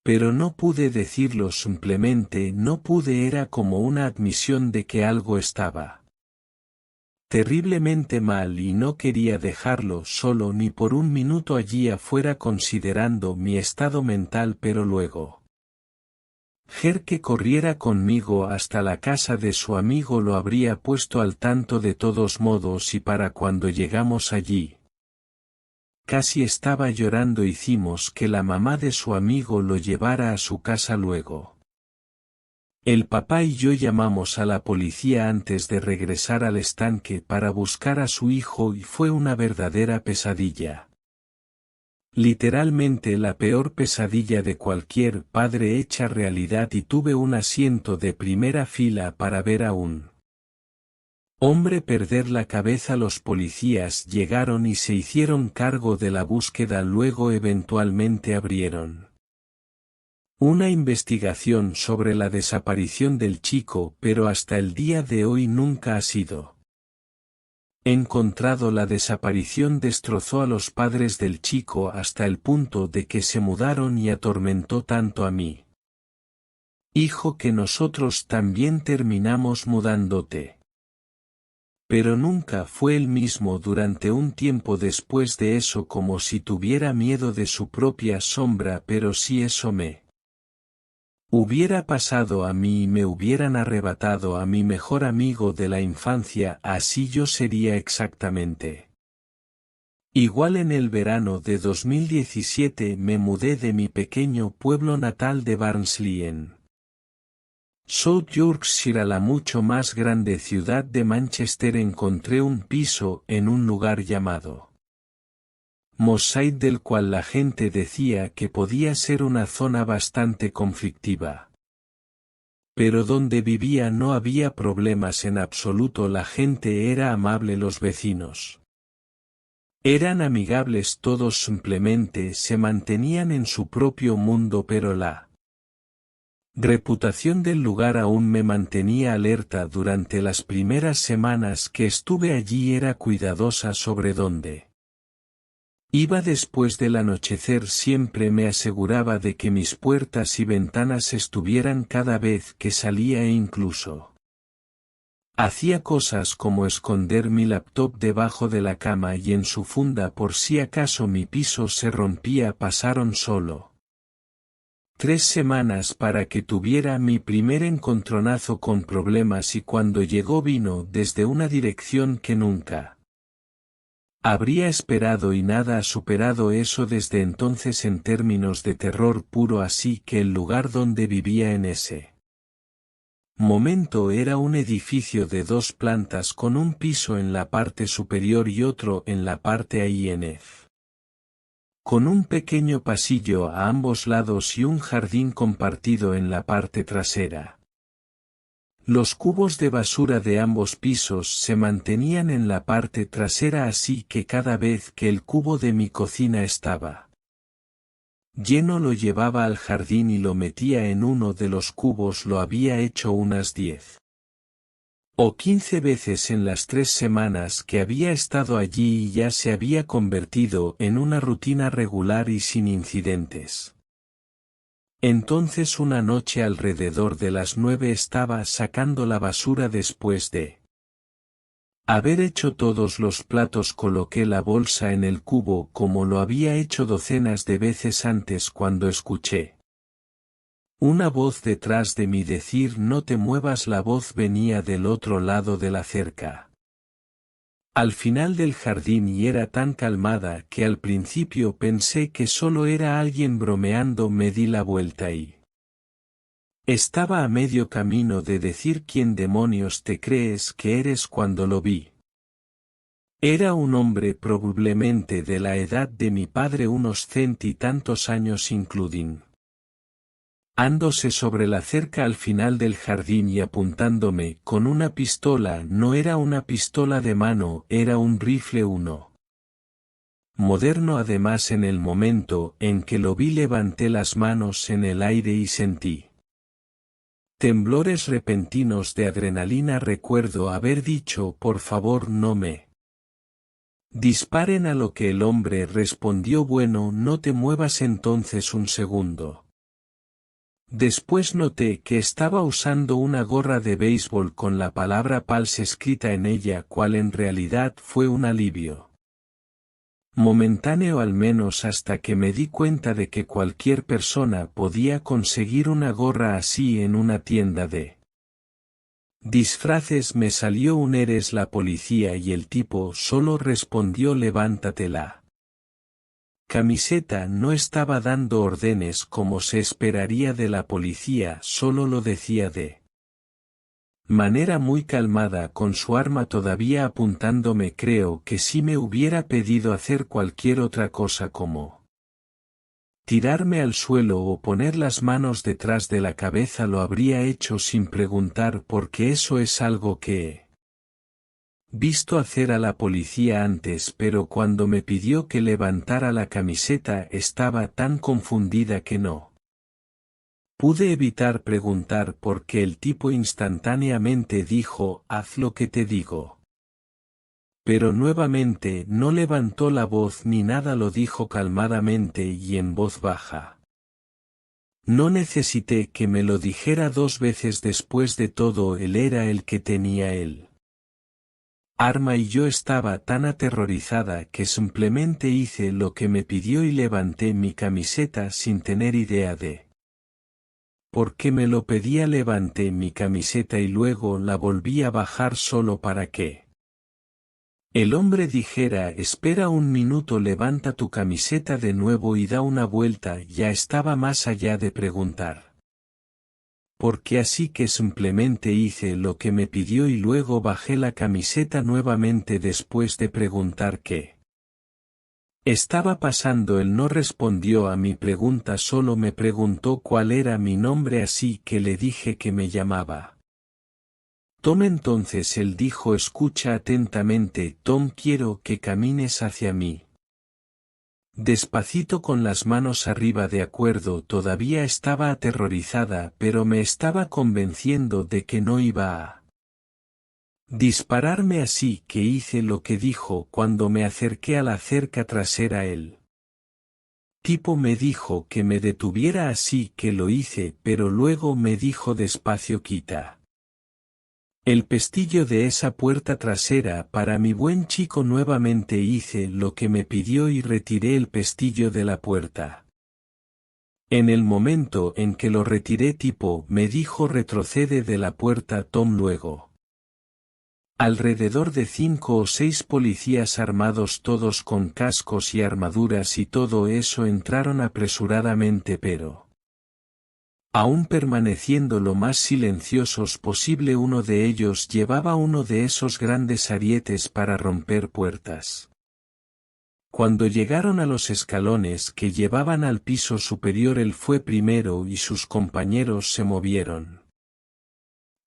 Pero no pude decirlo, simplemente no pude. Era como una admisión de que algo estaba terriblemente mal y no quería dejarlo solo ni por un minuto allí afuera, considerando mi estado mental. Pero luego que corriera conmigo hasta la casa de su amigo lo habría puesto al tanto de todos modos, y para cuando llegamos allí casi estaba llorando. Hicimos que la mamá de su amigo lo llevara a su casa. Luego el papá y yo llamamos a la policía antes de regresar al estanque para buscar a su hijo, y fue una verdadera pesadilla. Literalmente la peor pesadilla de cualquier padre hecha realidad, y tuve un asiento de primera fila para ver a un hombre perder la cabeza. Los policías llegaron y se hicieron cargo de la búsqueda, luego eventualmente abrieron una investigación sobre la desaparición del chico, pero hasta el día de hoy nunca ha sido encontrado. La desaparición destrozó a los padres del chico hasta el punto de que se mudaron, y atormentó tanto a mi hijo que nosotros también terminamos mudándote. Pero nunca fue el mismo durante un tiempo después de eso, como si tuviera miedo de su propia sombra. Pero si eso me hubiera pasado a mí y me hubieran arrebatado a mi mejor amigo de la infancia, así yo sería exactamente igual. En el verano de 2017 me mudé de mi pequeño pueblo natal de Barnsley en South Yorkshire a la mucho más grande ciudad de Manchester. Encontré un piso en un lugar llamado Moss Side, del cual la gente decía que podía ser una zona bastante conflictiva. Pero donde vivía no había problemas en absoluto. La gente era amable, los vecinos eran amigables, todos simplemente se mantenían en su propio mundo. Pero la reputación del lugar aún me mantenía alerta. Durante las primeras semanas que estuve allí era cuidadosa sobre dónde iba después del anochecer. Siempre me aseguraba de que mis puertas y ventanas estuvieran cada vez que salía, e incluso hacía cosas como esconder mi laptop debajo de la cama y en su funda por si acaso mi piso se rompía. Pasaron solo 3 semanas para que tuviera mi primer encontronazo con problemas, y cuando llegó vino desde una dirección que nunca habría esperado, y nada ha superado eso desde entonces en términos de terror puro. Así que el lugar donde vivía en ese momento era un edificio de 2 plantas con un piso en la parte superior y otro en la parte INF, con un pequeño pasillo a ambos lados y un jardín compartido en la parte trasera. Los cubos de basura de ambos pisos se mantenían en la parte trasera, así que cada vez que el cubo de mi cocina estaba lleno lo llevaba al jardín y lo metía en uno de los cubos. Lo había hecho unas 10 o 15 veces en las 3 semanas que había estado allí, y ya se había convertido en una rutina regular y sin incidentes. Entonces una noche alrededor de las 9 estaba sacando la basura después de haber hecho todos los platos. Coloqué la bolsa en el cubo como lo había hecho docenas de veces antes, cuando escuché una voz detrás de mí decir: no te muevas. La voz venía del otro lado de la cerca, al final del jardín, y era tan calmada que al principio pensé que solo era alguien bromeando. Me di la vuelta y estaba a medio camino de decir: ¿quién demonios te crees que eres? Cuando lo vi, era un hombre probablemente de la edad de mi padre, unos 30 y tantos años including ándose sobre la cerca al final del jardín y apuntándome con una pistola. No era una pistola de mano, era un rifle, uno moderno. Además, en el momento en que lo vi levanté las manos en el aire y sentí temblores repentinos de adrenalina. Recuerdo haber dicho: por favor no me disparen, a lo que el hombre respondió: bueno, no te muevas. Entonces, un segundo después noté que estaba usando una gorra de béisbol con la palabra Pals escrita en ella, cual en realidad fue un alivio momentáneo, al menos hasta que me di cuenta de que cualquier persona podía conseguir una gorra así en una tienda de disfraces. Me salió un «¿Eres la policía?» y el tipo solo respondió: levántate la camiseta. No estaba dando órdenes como se esperaría de la policía, solo lo decía de manera muy calmada, con su arma todavía apuntándome. Creo que si me hubiera pedido hacer cualquier otra cosa como Tirarme al suelo o poner las manos detrás de la cabeza lo habría hecho sin preguntar porque eso es algo que he visto hacer a la policía antes, pero cuando me pidió que levantara la camiseta estaba tan confundida que no pude evitar preguntar porque el tipo instantáneamente dijo: haz lo que te digo. Pero nuevamente no levantó la voz ni nada, lo dijo calmadamente y en voz baja. No necesité que me lo dijera 2 veces, después de todo él era el que tenía el arma y yo estaba tan aterrorizada que simplemente hice lo que me pidió y levanté mi camiseta sin tener idea de por qué me lo pedía. Levanté mi camiseta y luego la volví a bajar solo para que el hombre dijera: espera un minuto, levanta tu camiseta de nuevo y da una vuelta. Ya estaba más allá de preguntar porque así que simplemente hice lo que me pidió y luego bajé la camiseta nuevamente después de preguntar qué estaba pasando. Él no respondió a mi pregunta, solo me preguntó cuál era mi nombre, así que le dije que me llamaba Tom. Entonces él dijo: escucha atentamente, Tom, quiero que camines hacia mí despacito con las manos arriba. De acuerdo. Todavía estaba aterrorizada, pero me estaba convenciendo de que no iba a dispararme, así que hice lo que dijo. Cuando me acerqué a la cerca trasera, el tipo me dijo que me detuviera, así que lo hice, pero luego me dijo despacio: quita el pestillo de esa puerta trasera para mi buen chico. Nuevamente hice lo que me pidió y retiré el pestillo de la puerta. En el momento en que lo retiré, tipo me dijo: retrocede de la puerta, Tom. Luego alrededor de 5 o 6 policías armados, todos con cascos y armaduras y todo eso, entraron apresuradamente, pero aún permaneciendo lo más silenciosos posible. Uno de ellos llevaba uno de esos grandes arietes para romper puertas. Cuando llegaron a los escalones que llevaban al piso superior, él fue primero y sus compañeros se movieron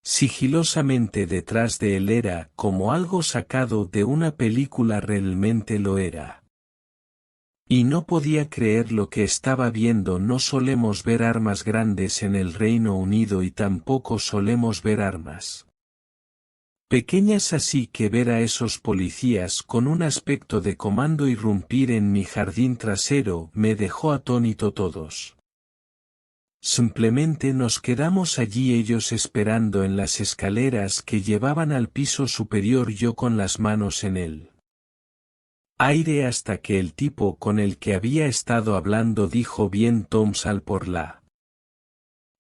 sigilosamente detrás de él. Era como algo sacado de una película, realmente lo era. Y no podía creer lo que estaba viendo. No solemos ver armas grandes en el Reino Unido y tampoco solemos ver armas pequeñas, así que ver a esos policías con un aspecto de comando irrumpir en mi jardín trasero me dejó atónito. Todos simplemente nos quedamos allí, ellos esperando en las escaleras que llevaban al piso superior, yo con las manos en el aire, hasta que el tipo con el que había estado hablando dijo: bien, Tom, sal por la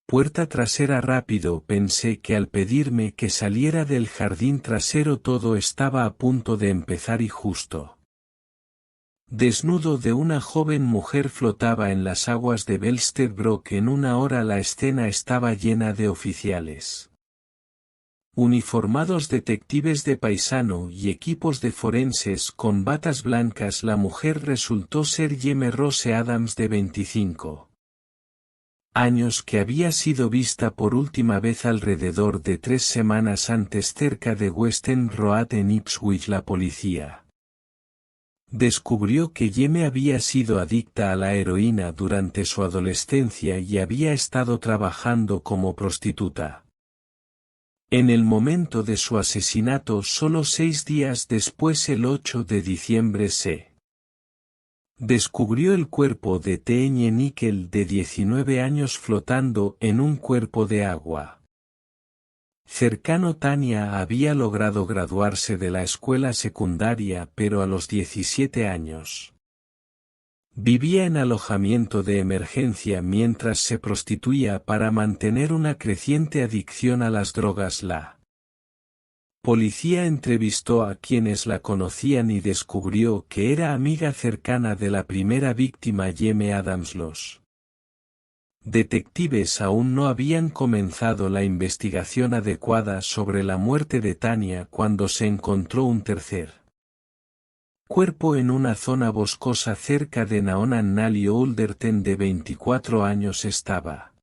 puerta trasera rápido. Pensé que al pedirme que saliera del jardín trasero todo estaba a punto de empezar y justo desnudo de una joven mujer flotaba en las aguas de Belstead Brook. En una hora la escena estaba llena de oficiales uniformados, detectives de paisano y equipos de forenses con batas blancas. La mujer resultó ser Jeme Rose Adams, de 25 años, que había sido vista por última vez alrededor de 3 semanas antes cerca de West End Road en Ipswich. La policía descubrió que Jeme había sido adicta a la heroína durante su adolescencia y había estado trabajando como prostituta. En el momento de su asesinato, solo 6 días después, el 8 de diciembre, se descubrió el cuerpo de Tanya Nickel, de 19 años, flotando en un cuerpo de agua cercano. Tanya había logrado graduarse de la escuela secundaria, pero a los 17 años vivía en alojamiento de emergencia mientras se prostituía para mantener una creciente adicción a las drogas. La policía entrevistó a quienes la conocían y descubrió que era amiga cercana de la primera víctima, Jeme Adams. Los detectives aún no habían comenzado la investigación adecuada sobre la muerte de Tanya cuando se encontró un tercer Cuerpo en una zona boscosa cerca de Naonan Nally Olderten de 24 años estaba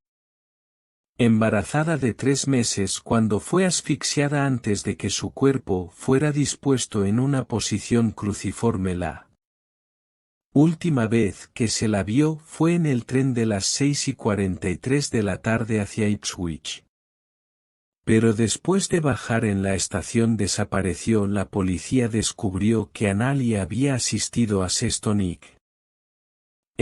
embarazada de 3 meses cuando fue asfixiada antes de que su cuerpo fuera dispuesto en una posición cruciforme. La última vez que se la vio fue en el tren de las 6:43 de la tarde hacia Ipswich. Pero después de bajar en la estación desapareció. La policía descubrió que Annally había asistido a Sestonic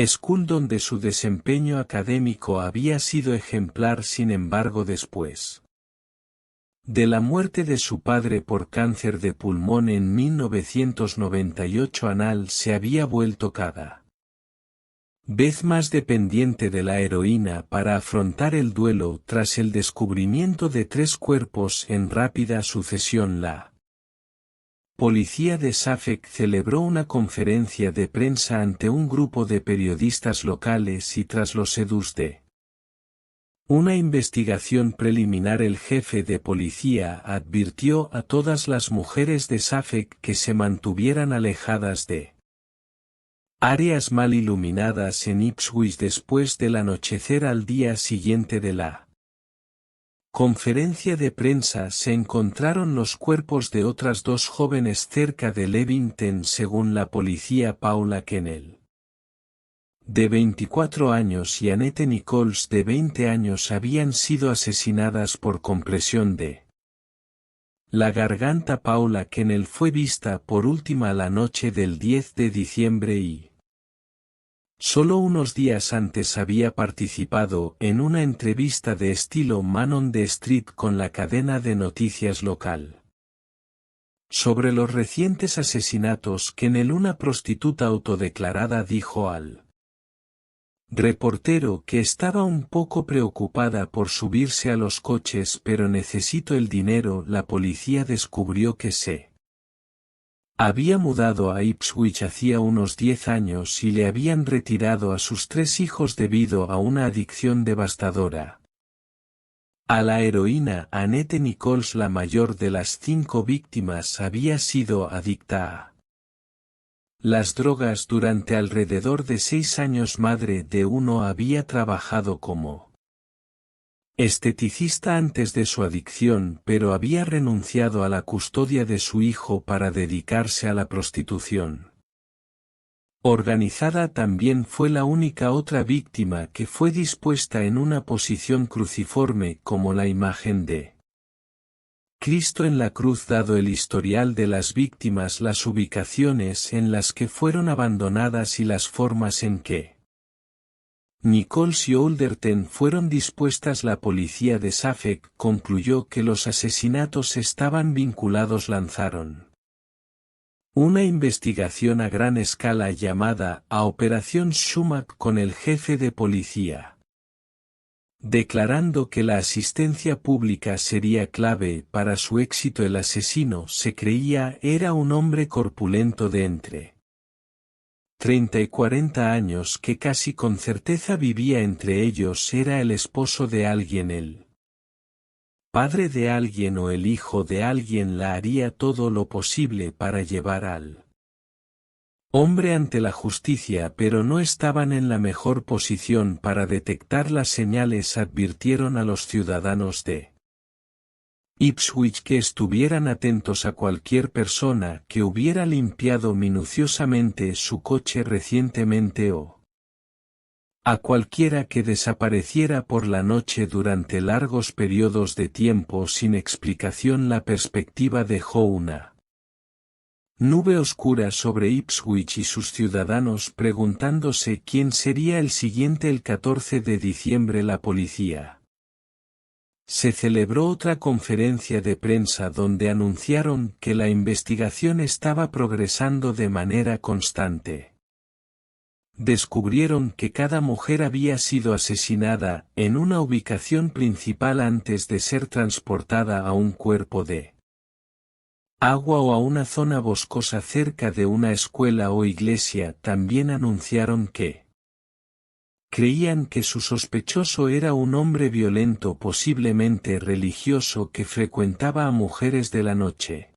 School donde su desempeño académico había sido ejemplar. Sin embargo, después de la muerte de su padre por cáncer de pulmón en 1998, Annal se había vuelto cada vez más dependiente de la heroína para afrontar el duelo tras el descubrimiento de 3 cuerpos en rápida sucesión. La policía de Suffolk celebró una conferencia de prensa ante un grupo de periodistas locales y tras los edus de una investigación preliminar el jefe de policía advirtió a todas las mujeres de Suffolk que se mantuvieran alejadas de áreas mal iluminadas en Ipswich después del anochecer. Al día siguiente de la conferencia de prensa se encontraron los cuerpos de otras 2 jóvenes cerca de Levington. Según la policía, Paula Kennel, de 24 años, y Annette Nichols, de 20 años, habían sido asesinadas por compresión de la garganta. Paula Kennel fue vista por última la noche del 10 de diciembre y solo unos días antes había participado en una entrevista de estilo Man on the Street con la cadena de noticias local. Sobre los recientes asesinatos, Kennel, una prostituta autodeclarada, dijo al reportero que estaba un poco preocupada por subirse a los coches, pero necesito el dinero. La policía descubrió que se había mudado a Ipswich hacía unos 10 años y le habían retirado a sus 3 hijos debido a una adicción devastadora a la heroína. Annette Nichols, la mayor de las 5 víctimas, había sido adicta a las drogas durante alrededor de 6 años. Madre de uno, había trabajado como esteticista antes de su adicción, pero había renunciado a la custodia de su hijo para dedicarse a la prostitución organizada. También fue la única otra víctima que fue dispuesta en una posición cruciforme como la imagen de Cristo en la cruz. Dado el historial de las víctimas, las ubicaciones en las que fueron abandonadas y las formas en que Nichols y Olderton fueron dispuestas, la policía de Suffolk concluyó que los asesinatos estaban vinculados. Lanzaron una investigación a gran escala llamada a Operación Sumac con el jefe de policía declarando que la asistencia pública sería clave para su éxito. El asesino, se creía, era un hombre corpulento de entre 30 y 40 años que casi con certeza vivía entre ellos. Era el esposo de alguien, el padre de alguien o el hijo de alguien. La haría todo lo posible para llevar al hombre ante la justicia, pero no estaban en la mejor posición para detectar las señales. Advirtieron a los ciudadanos de Ipswich que estuvieran atentos a cualquier persona que hubiera limpiado minuciosamente su coche recientemente o a cualquiera que desapareciera por la noche durante largos periodos de tiempo sin explicación. La perspectiva dejó una nube oscura sobre Ipswich y sus ciudadanos, preguntándose quién sería el siguiente. El 14 de diciembre la policía se celebró otra conferencia de prensa donde anunciaron que la investigación estaba progresando de manera constante. Descubrieron que cada mujer había sido asesinada en una ubicación principal antes de ser transportada a un cuerpo de agua o a una zona boscosa cerca de una escuela o iglesia. También anunciaron que creían que su sospechoso era un hombre violento, posiblemente religioso, que frecuentaba a mujeres de la noche.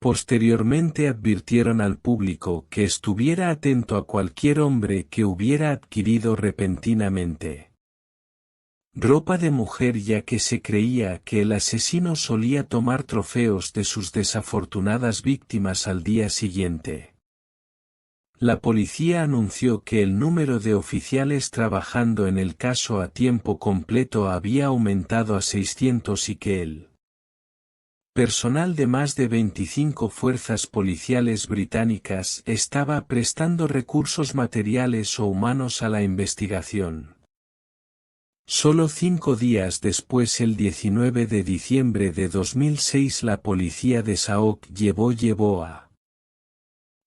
Posteriormente advirtieron al público que estuviera atento a cualquier hombre que hubiera adquirido repentinamente ropa de mujer, ya que se creía que el asesino solía tomar trofeos de sus desafortunadas víctimas al día siguiente. La policía anunció que el número de oficiales trabajando en el caso a tiempo completo había aumentado a 600 y que el personal de más de 25 fuerzas policiales británicas estaba prestando recursos materiales o humanos a la investigación. Solo 5 días después, el 19 de diciembre de 2006, la policía de Sauk llevó a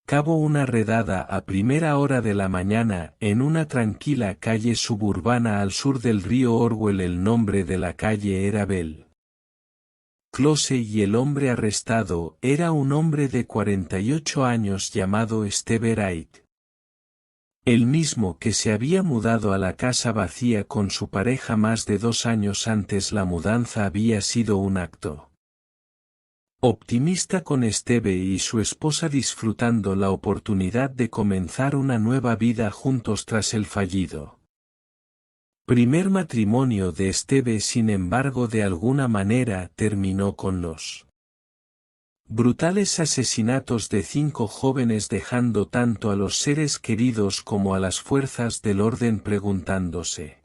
cabo una redada a primera hora de la mañana en una tranquila calle suburbana al sur del río Orwell. El nombre de la calle era Bell Close y el hombre arrestado era un hombre de 48 años llamado Steve Wright. El mismo que se había mudado a la casa vacía con su pareja más de 2 años antes. La mudanza había sido un acto optimista, con Steve y su esposa disfrutando la oportunidad de comenzar una nueva vida juntos tras el fallido primer matrimonio de Steve. Sin embargo, de alguna manera terminó con los brutales asesinatos de 5 jóvenes, dejando tanto a los seres queridos como a las fuerzas del orden preguntándose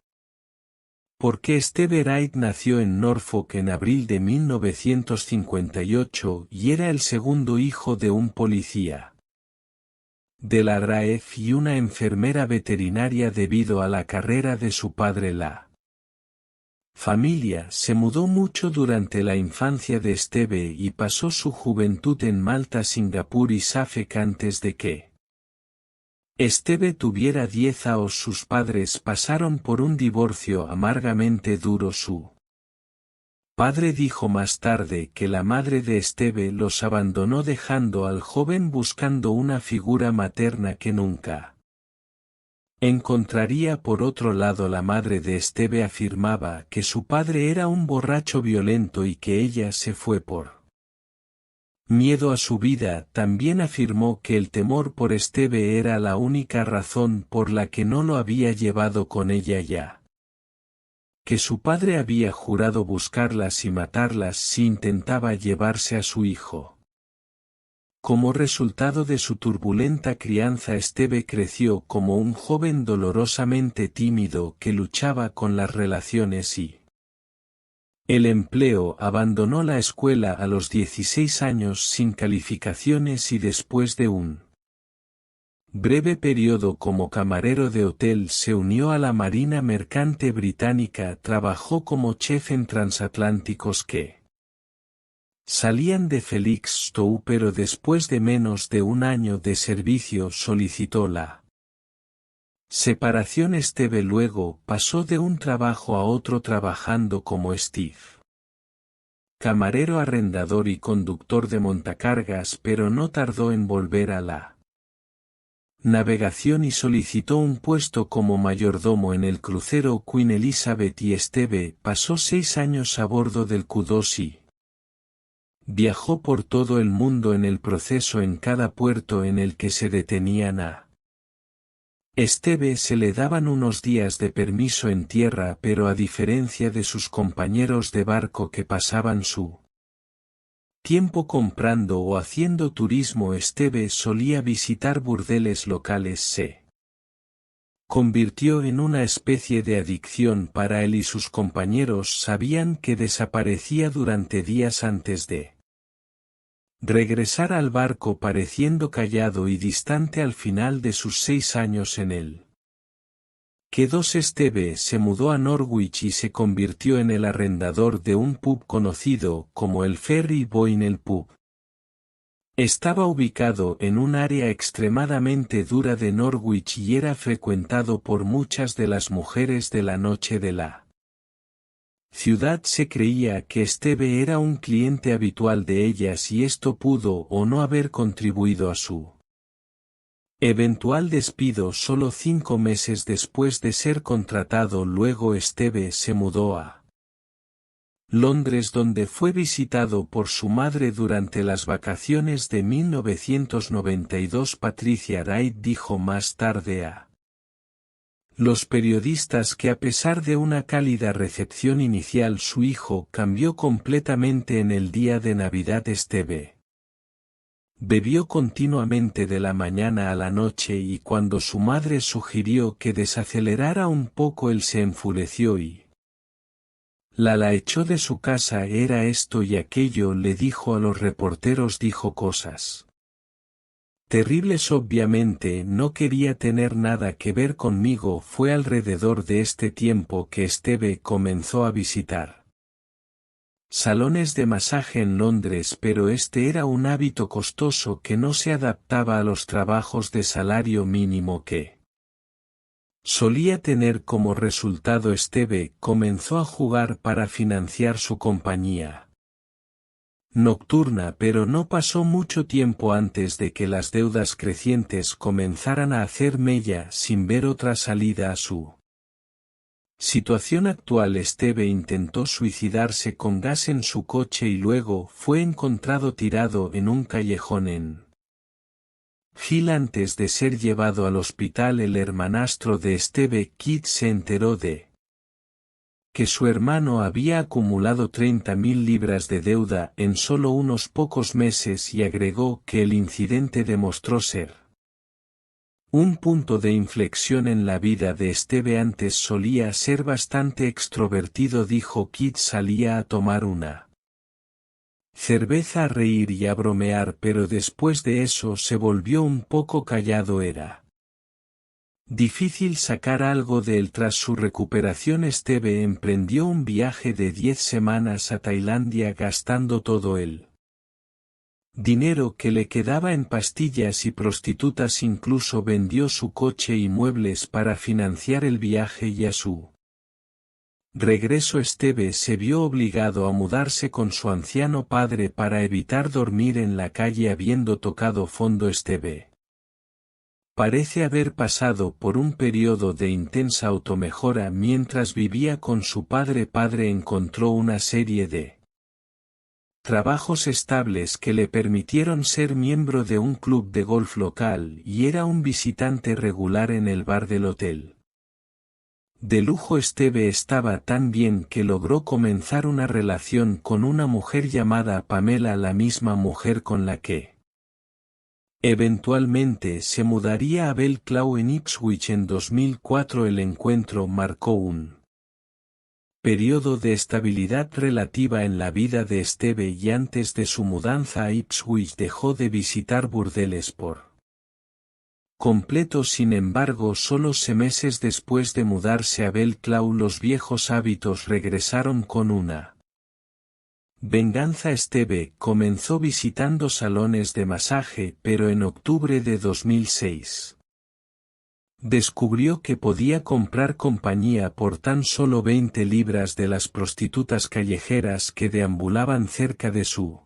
por qué. Steve Wright nació en Norfolk en abril de 1958 y era el segundo hijo de un policía de la RAF y una enfermera veterinaria. Debido a la carrera de su padre, la familia se mudó mucho durante la infancia de Steve y pasó su juventud en Malta, Singapur y Suffolk antes de que Steve tuviera 10 años. Sus padres pasaron por un divorcio amargamente duro. Su padre dijo más tarde que la madre de Steve los abandonó, dejando al joven buscando una figura materna que nunca encontraría. Por otro lado, la madre de Steve afirmaba que su padre era un borracho violento y que ella se fue por miedo a su vida. También afirmó que el temor por Steve era la única razón por la que no lo había llevado con ella, ya que su padre había jurado buscarlas y matarlas si intentaba llevarse a su hijo. Como resultado de su turbulenta crianza, Steve creció como un joven dolorosamente tímido que luchaba con las relaciones y el empleo. Abandonó la escuela a los 16 años sin calificaciones y después de un breve periodo como camarero de hotel se unió a la Marina Mercante Británica. Trabajó como chef en transatlánticos que salían de Felixstowe, pero después de menos de un año de servicio solicitó la separación. Steve luego pasó de un trabajo a otro trabajando como Steve, camarero, arrendador y conductor de montacargas, pero no tardó en volver a la navegación y solicitó un puesto como mayordomo en el crucero Queen Elizabeth. Y Steve pasó 6 años a bordo del Q2 y viajó por todo el mundo en el proceso. En cada puerto en el que se detenían a Steve se le daban unos días de permiso en tierra, pero a diferencia de sus compañeros de barco que pasaban su tiempo comprando o haciendo turismo, Steve solía visitar burdeles locales. Se convirtió en una especie de adicción para él y sus compañeros sabían que desaparecía durante días antes de regresar al barco, pareciendo callado y distante. Al final de sus 6 años en él Steve se mudó a Norwich y se convirtió en el arrendador de un pub conocido como el Ferry Boyne. El pub estaba ubicado en un área extremadamente dura de Norwich y era frecuentado por muchas de las mujeres de la noche de la ciudad. Se creía que Steve era un cliente habitual de ellas y esto pudo o no haber contribuido a su eventual despido solo 5 meses después de ser contratado. Luego Steve se mudó a Londres, donde fue visitado por su madre durante las vacaciones de 1992. Patricia Wright dijo más tarde a los periodistas que a pesar de una cálida recepción inicial, su hijo cambió completamente en el día de Navidad. Steve bebió continuamente de la mañana a la noche, y cuando su madre sugirió que desacelerara un poco, él se enfureció y la echó de su casa. Era esto y aquello, le dijo a los reporteros, dijo cosas terribles. Obviamente no quería tener nada que ver conmigo. Fue alrededor de este tiempo que Steve comenzó a visitar salones de masaje en Londres, pero este era un hábito costoso que no se adaptaba a los trabajos de salario mínimo que solía tener. Como resultado, Steve comenzó a jugar para financiar su compañía nocturna, pero no pasó mucho tiempo antes de que las deudas crecientes comenzaran a hacer mella. Sin ver otra salida a su situación actual, Steve intentó suicidarse con gas en su coche y luego fue encontrado tirado en un callejón en Hill antes de ser llevado al hospital. El hermanastro de Steve, Kit, se enteró de que su hermano había acumulado 30.000 libras de deuda en solo unos pocos meses, y agregó que el incidente demostró ser un punto de inflexión en la vida de Steve. Antes solía ser bastante extrovertido, dijo Kit. Salía a tomar una cerveza, a reír y a bromear, pero después de eso se volvió un poco callado. Era difícil sacar algo de él. Tras su recuperación, Steve emprendió un viaje de 10 semanas a Tailandia, gastando todo el dinero que le quedaba en pastillas y prostitutas. Incluso vendió su coche y muebles para financiar el viaje, y a su regreso Steve se vio obligado a mudarse con su anciano padre para evitar dormir en la calle. Habiendo tocado fondo, Steve parece haber pasado por un periodo de intensa automejora mientras vivía con su padre. Encontró una serie de trabajos estables que le permitieron ser miembro de un club de golf local, y era un visitante regular en el bar del hotel de lujo. Steve estaba tan bien que logró comenzar una relación con una mujer llamada Pamela, la misma mujer con la que eventualmente se mudaría a Bellclaw en Ipswich en 2004. El encuentro marcó un periodo de estabilidad relativa en la vida de Steve, y antes de su mudanza a Ipswich dejó de visitar burdeles por completo. Sin embargo, solo meses después de mudarse a Bellclaw, los viejos hábitos regresaron con una venganza. Steve comenzó visitando salones de masaje, pero en octubre de 2006 descubrió que podía comprar compañía por tan solo 20 libras de las prostitutas callejeras que deambulaban cerca de su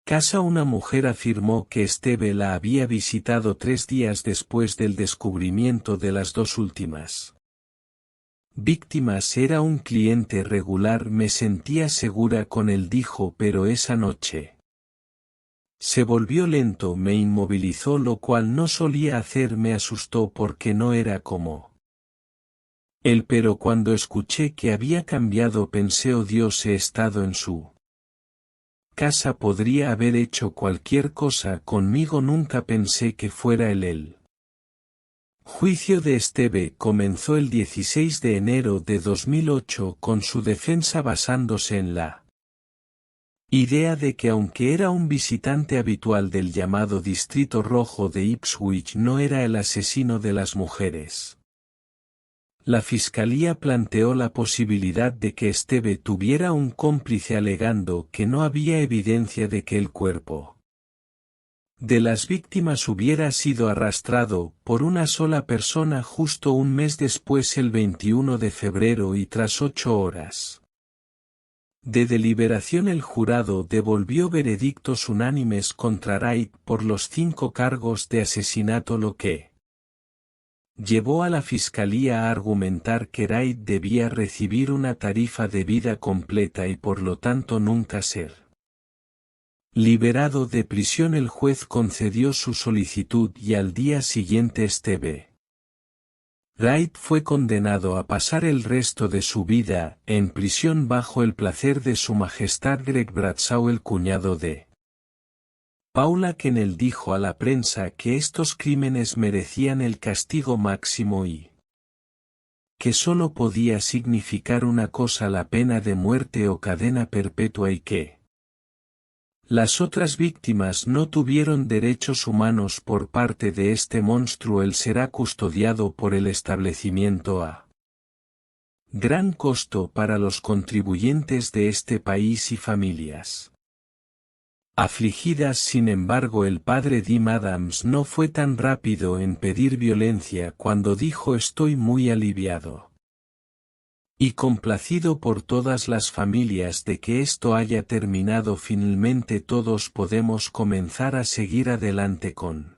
casa. Una mujer afirmó que Steve la había visitado 3 días después del descubrimiento de las dos últimas víctimas. Era un cliente regular, me sentía segura con él, dijo, pero esa noche se volvió lento, me inmovilizó, lo cual no solía hacer. Me asustó porque no era como él, pero cuando escuché que había cambiado pensé, oh Dios, he estado en su casa, podría haber hecho cualquier cosa conmigo, nunca pensé que fuera él. El juicio de Steve comenzó el 16 de enero de 2008 con su defensa basándose en la idea de que aunque era un visitante habitual del llamado Distrito Rojo de Ipswich, no era el asesino de las mujeres. La fiscalía planteó la posibilidad de que Steve tuviera un cómplice, alegando que no había evidencia de que el cuerpo de las víctimas hubiera sido arrastrado por una sola persona justo un mes después, el 21 de febrero, y tras 8 horas de deliberación el jurado devolvió veredictos unánimes contra Wright por los 5 cargos de asesinato, lo que Llevó a la fiscalía a argumentar que Wright debía recibir una tarifa de vida completa y por lo tanto nunca ser liberado de prisión. El juez concedió su solicitud y al día siguiente Wright fue condenado a pasar el resto de su vida en prisión bajo el placer de su majestad Greg Bradshaw, el cuñado de Paula Kennel. Dijo a la prensa que estos crímenes merecían el castigo máximo y que solo podía significar una cosa: la pena de muerte o cadena perpetua, y que las otras víctimas no tuvieron derechos humanos por parte de este monstruo. Él será custodiado por el establecimiento a gran costo para los contribuyentes de este país y familias afligidas. Sin embargo, el padre Tim Adams no fue tan rápido en pedir violencia cuando dijo: estoy muy aliviado y complacido por todas las familias de que esto haya terminado. Finalmente todos podemos comenzar a seguir adelante con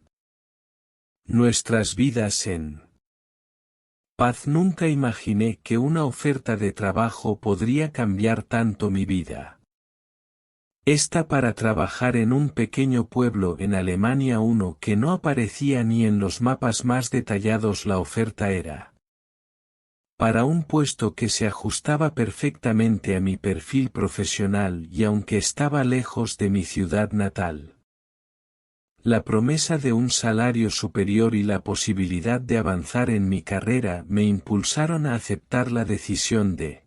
nuestras vidas en paz. Nunca imaginé que una oferta de trabajo podría cambiar tanto mi vida. Esta para trabajar en un pequeño pueblo en Alemania, uno que no aparecía ni en los mapas más detallados. La oferta era para un puesto que se ajustaba perfectamente a mi perfil profesional y aunque estaba lejos de mi ciudad natal, la promesa de un salario superior y la posibilidad de avanzar en mi carrera me impulsaron a aceptar la decisión de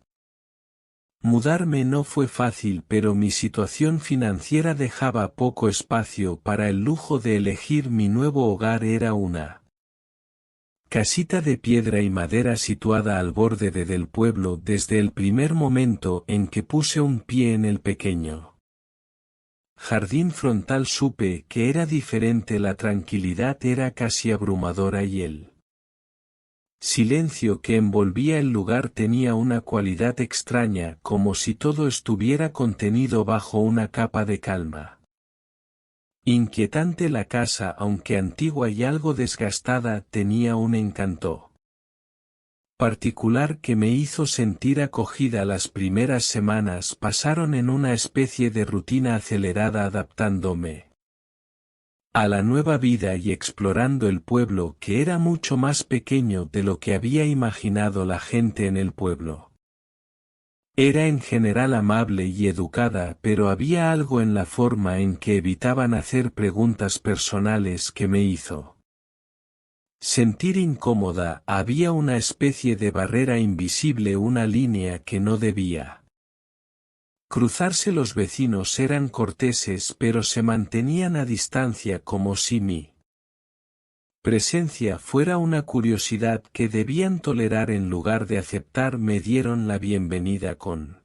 mudarme. No fue fácil, pero mi situación financiera dejaba poco espacio para el lujo de elegir mi nuevo hogar. Era una casita de piedra y madera situada al borde del pueblo. Desde el primer momento en que puse un pie en el pequeño jardín frontal supe que era diferente. La tranquilidad era casi abrumadora y el silencio que envolvía el lugar tenía una cualidad extraña, como si todo estuviera contenido bajo una capa de calma. Inquietante. La casa, aunque antigua y algo desgastada, tenía un encanto particular que me hizo sentir acogida. Las primeras semanas pasaron en una especie de rutina acelerada, adaptándome a la nueva vida y explorando el pueblo, que era mucho más pequeño de lo que había imaginado. La gente en el pueblo era en general amable y educada, pero había algo en la forma en que evitaban hacer preguntas personales que me hizo sentir incómoda. Había una especie de barrera invisible, una línea que no debía cruzarse. Los vecinos eran corteses, pero se mantenían a distancia, como si mi presencia fuera una curiosidad que debían tolerar en lugar de aceptar. Me dieron la bienvenida con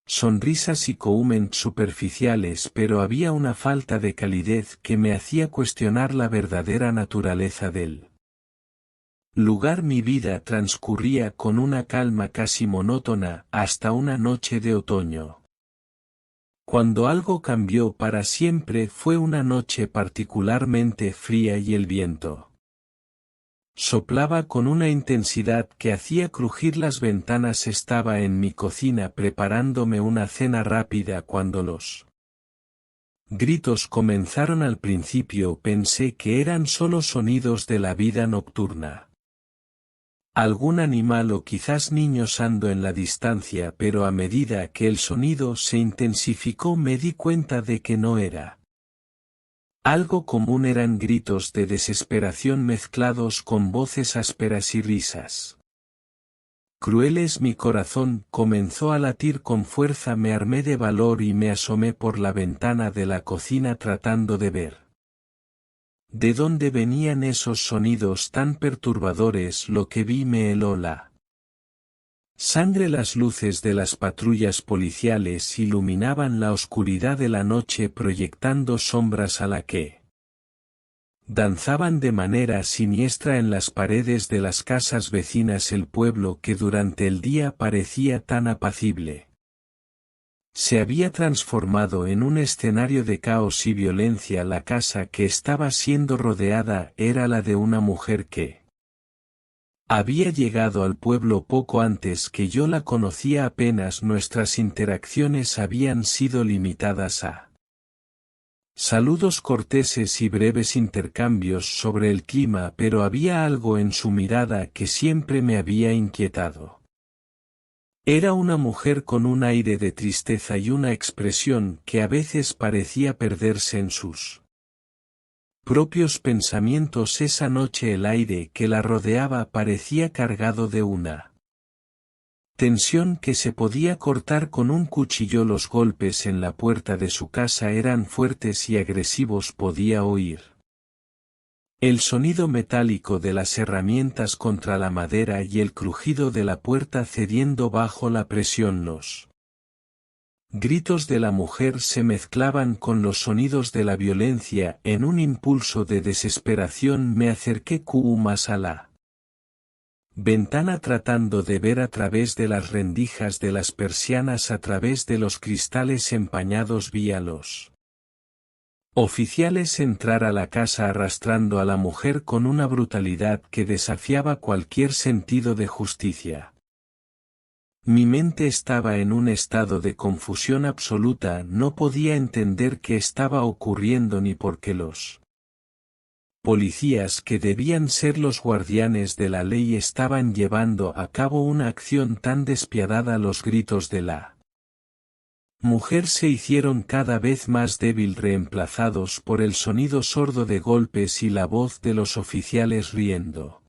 sonrisas y comments superficiales, pero había una falta de calidez que me hacía cuestionar la verdadera naturaleza del lugar. Mi vida transcurría con una calma casi monótona hasta una noche de otoño, cuando algo cambió para siempre. Fue una noche particularmente fría y el viento soplaba con una intensidad que hacía crujir las ventanas. Estaba en mi cocina preparándome una cena rápida cuando los gritos comenzaron. Al principio pensé que eran solo sonidos de la vida nocturna, algún animal o quizás niños andando en la distancia, pero a medida que el sonido se intensificó me di cuenta de que no era algo común. Eran gritos de desesperación mezclados con voces ásperas y risas crueles. Mi corazón comenzó a latir con fuerza. Me armé de valor y me asomé por la ventana de la cocina tratando de ver de dónde venían esos sonidos tan perturbadores. Lo que vi me heló la sangre. Las luces de las patrullas policiales iluminaban la oscuridad de la noche, proyectando sombras a la que danzaban de manera siniestra en las paredes de las casas vecinas. El pueblo, que durante el día parecía tan apacible, se había transformado en un escenario de caos y violencia. La casa que estaba siendo rodeada era la de una mujer que Había llegado al pueblo poco antes que yo la conocía, apenas nuestras interacciones habían sido limitadas a saludos corteses y breves intercambios sobre el clima, pero había algo en su mirada que siempre me había inquietado. Era una mujer con un aire de tristeza y una expresión que a veces parecía perderse en sus propios pensamientos. Esa noche el aire que la rodeaba parecía cargado de una tensión que se podía cortar con un cuchillo. Los golpes en la puerta de su casa eran fuertes y agresivos. Podía oír el sonido metálico de las herramientas contra la madera y el crujido de la puerta cediendo bajo la presión. Los gritos de la mujer se mezclaban con los sonidos de la violencia. En un impulso de desesperación me acerqué más a la ventana, tratando de ver a través de las rendijas de las persianas. A través de los cristales empañados vi a los oficiales entrar a la casa arrastrando a la mujer con una brutalidad que desafiaba cualquier sentido de justicia. Mi mente estaba en un estado de confusión absoluta. No podía entender qué estaba ocurriendo ni por qué los policías, que debían ser los guardianes de la ley, estaban llevando a cabo una acción tan despiadada. Los gritos de la mujer se hicieron cada vez más débil, reemplazados por el sonido sordo de golpes y la voz de los oficiales riendo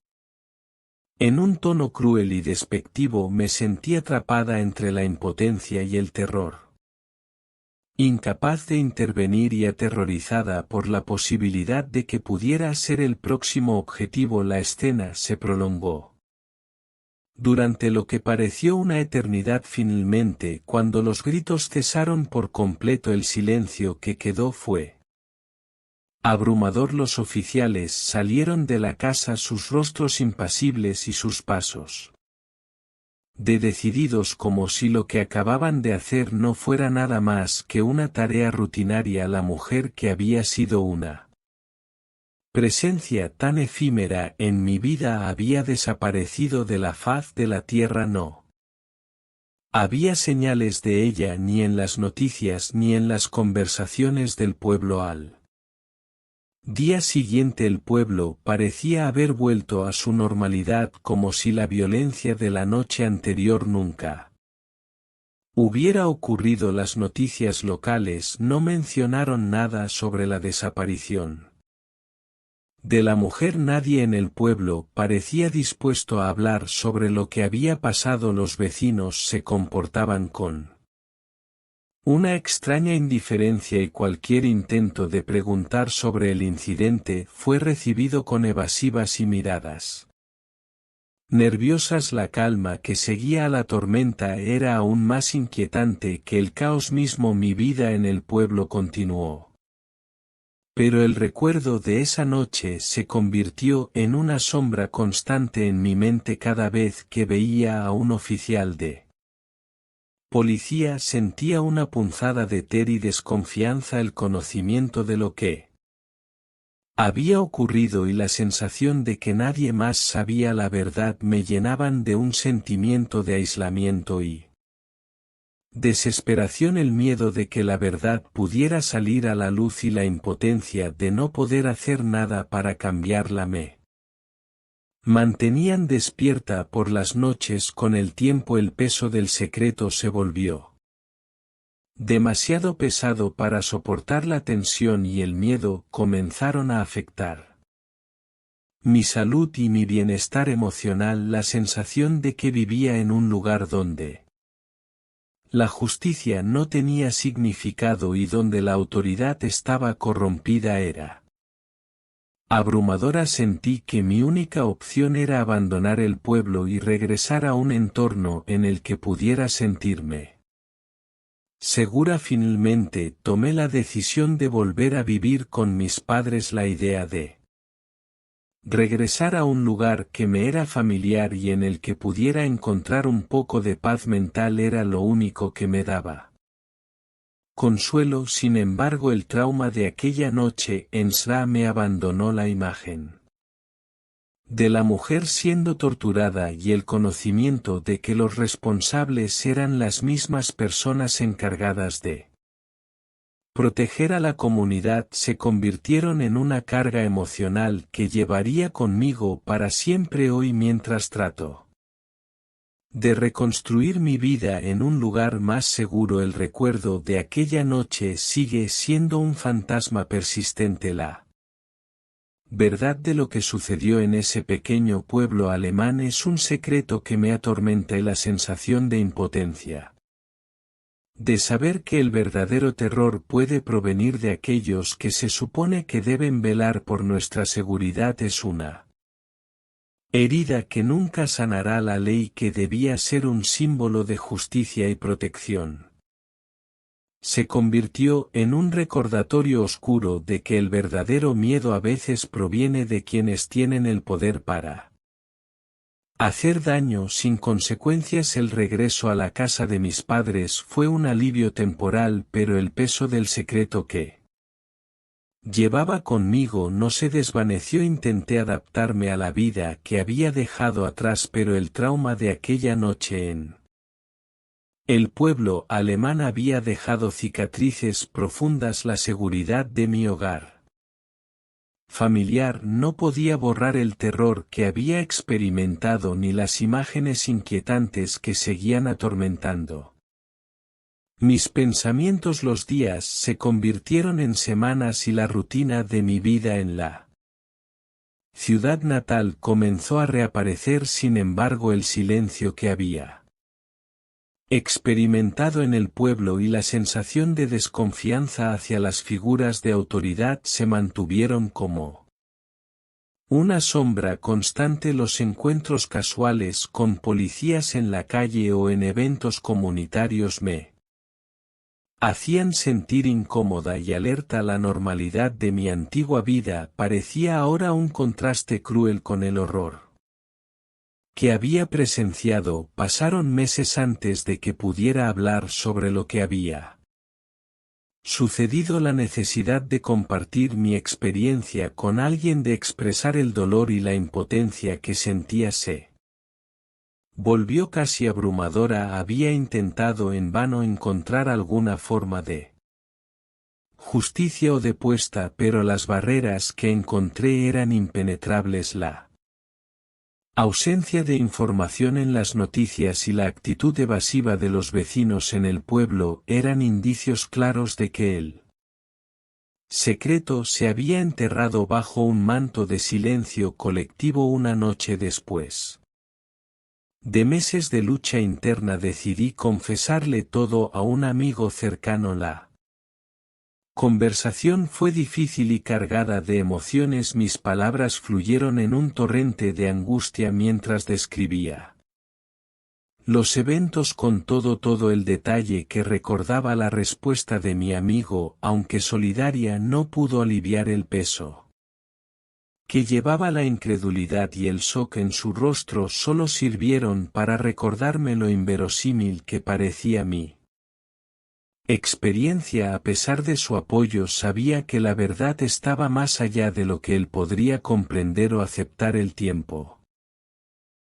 en un tono cruel y despectivo. Me sentí atrapada entre la impotencia y el terror, incapaz de intervenir y aterrorizada por la posibilidad de que pudiera ser el próximo objetivo. La escena se prolongó durante lo que pareció una eternidad. Finalmente, cuando los gritos cesaron por completo, el silencio que quedó fue abrumador. Los oficiales salieron de la casa, sus rostros impasibles y sus pasos decididos, como si lo que acababan de hacer no fuera nada más que una tarea rutinaria. La mujer, que había sido una presencia tan efímera en mi vida, había desaparecido de la faz de la tierra. No había señales de ella ni en las noticias ni en las conversaciones del pueblo. Al día siguiente el pueblo parecía haber vuelto a su normalidad, como si la violencia de la noche anterior nunca hubiera ocurrido. Las noticias locales no mencionaron nada sobre la desaparición de la mujer. Nadie en el pueblo parecía dispuesto a hablar sobre lo que había pasado. Los vecinos se comportaban con una extraña indiferencia y cualquier intento de preguntar sobre el incidente fue recibido con evasivas y miradas nerviosas. La calma que seguía a la tormenta era aún más inquietante que el caos mismo. Mi vida en el pueblo continuó, pero el recuerdo de esa noche se convirtió en una sombra constante en mi mente. Cada vez que veía a un oficial de policía sentía una punzada de terror y desconfianza. El conocimiento de lo que había ocurrido y la sensación de que nadie más sabía la verdad me llenaban de un sentimiento de aislamiento y desesperación. El miedo de que la verdad pudiera salir a la luz y la impotencia de no poder hacer nada para cambiarla me mantenían despierta por las noches. Con el tiempo el peso del secreto se volvió demasiado pesado para soportar. La tensión y el miedo comenzaron a afectar mi salud y mi bienestar emocional. La sensación de que vivía en un lugar donde la justicia no tenía significado y donde la autoridad estaba corrompida era abrumadora. Sentí que mi única opción era abandonar el pueblo y regresar a un entorno en el que pudiera sentirme segura. Finalmente tomé la decisión de volver a vivir con mis padres. La idea de regresar a un lugar que me era familiar y en el que pudiera encontrar un poco de paz mental era lo único que me daba consuelo. Sin embargo, el trauma de aquella noche en Sra me abandonó. La imagen De la mujer siendo torturada y el conocimiento de que los responsables eran las mismas personas encargadas de proteger a la comunidad se convirtieron en una carga emocional que llevaría conmigo para siempre hoy mientras trato de reconstruir mi vida en un lugar más seguro. El recuerdo de aquella noche sigue siendo un fantasma persistente. La verdad de lo que sucedió en ese pequeño pueblo alemán es un secreto que me atormenta, y la sensación de impotencia, de saber que el verdadero terror puede provenir de aquellos que se supone que deben velar por nuestra seguridad, es una herida que nunca sanará. La ley, que debía ser un símbolo de justicia y protección, se convirtió en un recordatorio oscuro de que el verdadero miedo a veces proviene de quienes tienen el poder para hacer daño sin consecuencias. El regreso a la casa de mis padres fue un alivio temporal, pero el peso del secreto que llevaba conmigo no se desvaneció. Intenté adaptarme a la vida que había dejado atrás, pero el trauma de aquella noche en el pueblo alemán había dejado cicatrices profundas. La seguridad de mi hogar familiar no podía borrar el terror que había experimentado ni las imágenes inquietantes que seguían atormentando mis pensamientos. Los días se convirtieron en semanas y la rutina de mi vida en la ciudad natal comenzó a reaparecer. Sin embargo, el silencio que había experimentado en el pueblo y la sensación de desconfianza hacia las figuras de autoridad se mantuvieron como una sombra constante. Los encuentros casuales con policías en la calle o en eventos comunitarios me hacían sentir incómoda y alerta. La normalidad de mi antigua vida parecía ahora un contraste cruel con el horror que había presenciado. Pasaron meses antes de que pudiera hablar sobre lo que había sucedido. La necesidad de compartir mi experiencia con alguien, de expresar el dolor y la impotencia que sentía, se volvió casi abrumadora. Había intentado en vano encontrar alguna forma de justicia o de puesta, pero las barreras que encontré eran impenetrables. La ausencia de información en las noticias y la actitud evasiva de los vecinos en el pueblo eran indicios claros de que el secreto se había enterrado bajo un manto de silencio colectivo. Una noche después de meses de lucha interna decidí confesarle todo a un amigo cercano. La conversación fue difícil y cargada de emociones. Mis palabras fluyeron en un torrente de angustia mientras describía los eventos con todo el detalle que recordaba. La respuesta de mi amigo, aunque solidaria, no pudo aliviar el peso que llevaba. La incredulidad y el shock en su rostro solo sirvieron para recordarme lo inverosímil que parecía mi experiencia. A pesar de su apoyo, sabía que la verdad estaba más allá de lo que él podría comprender o aceptar. El tiempo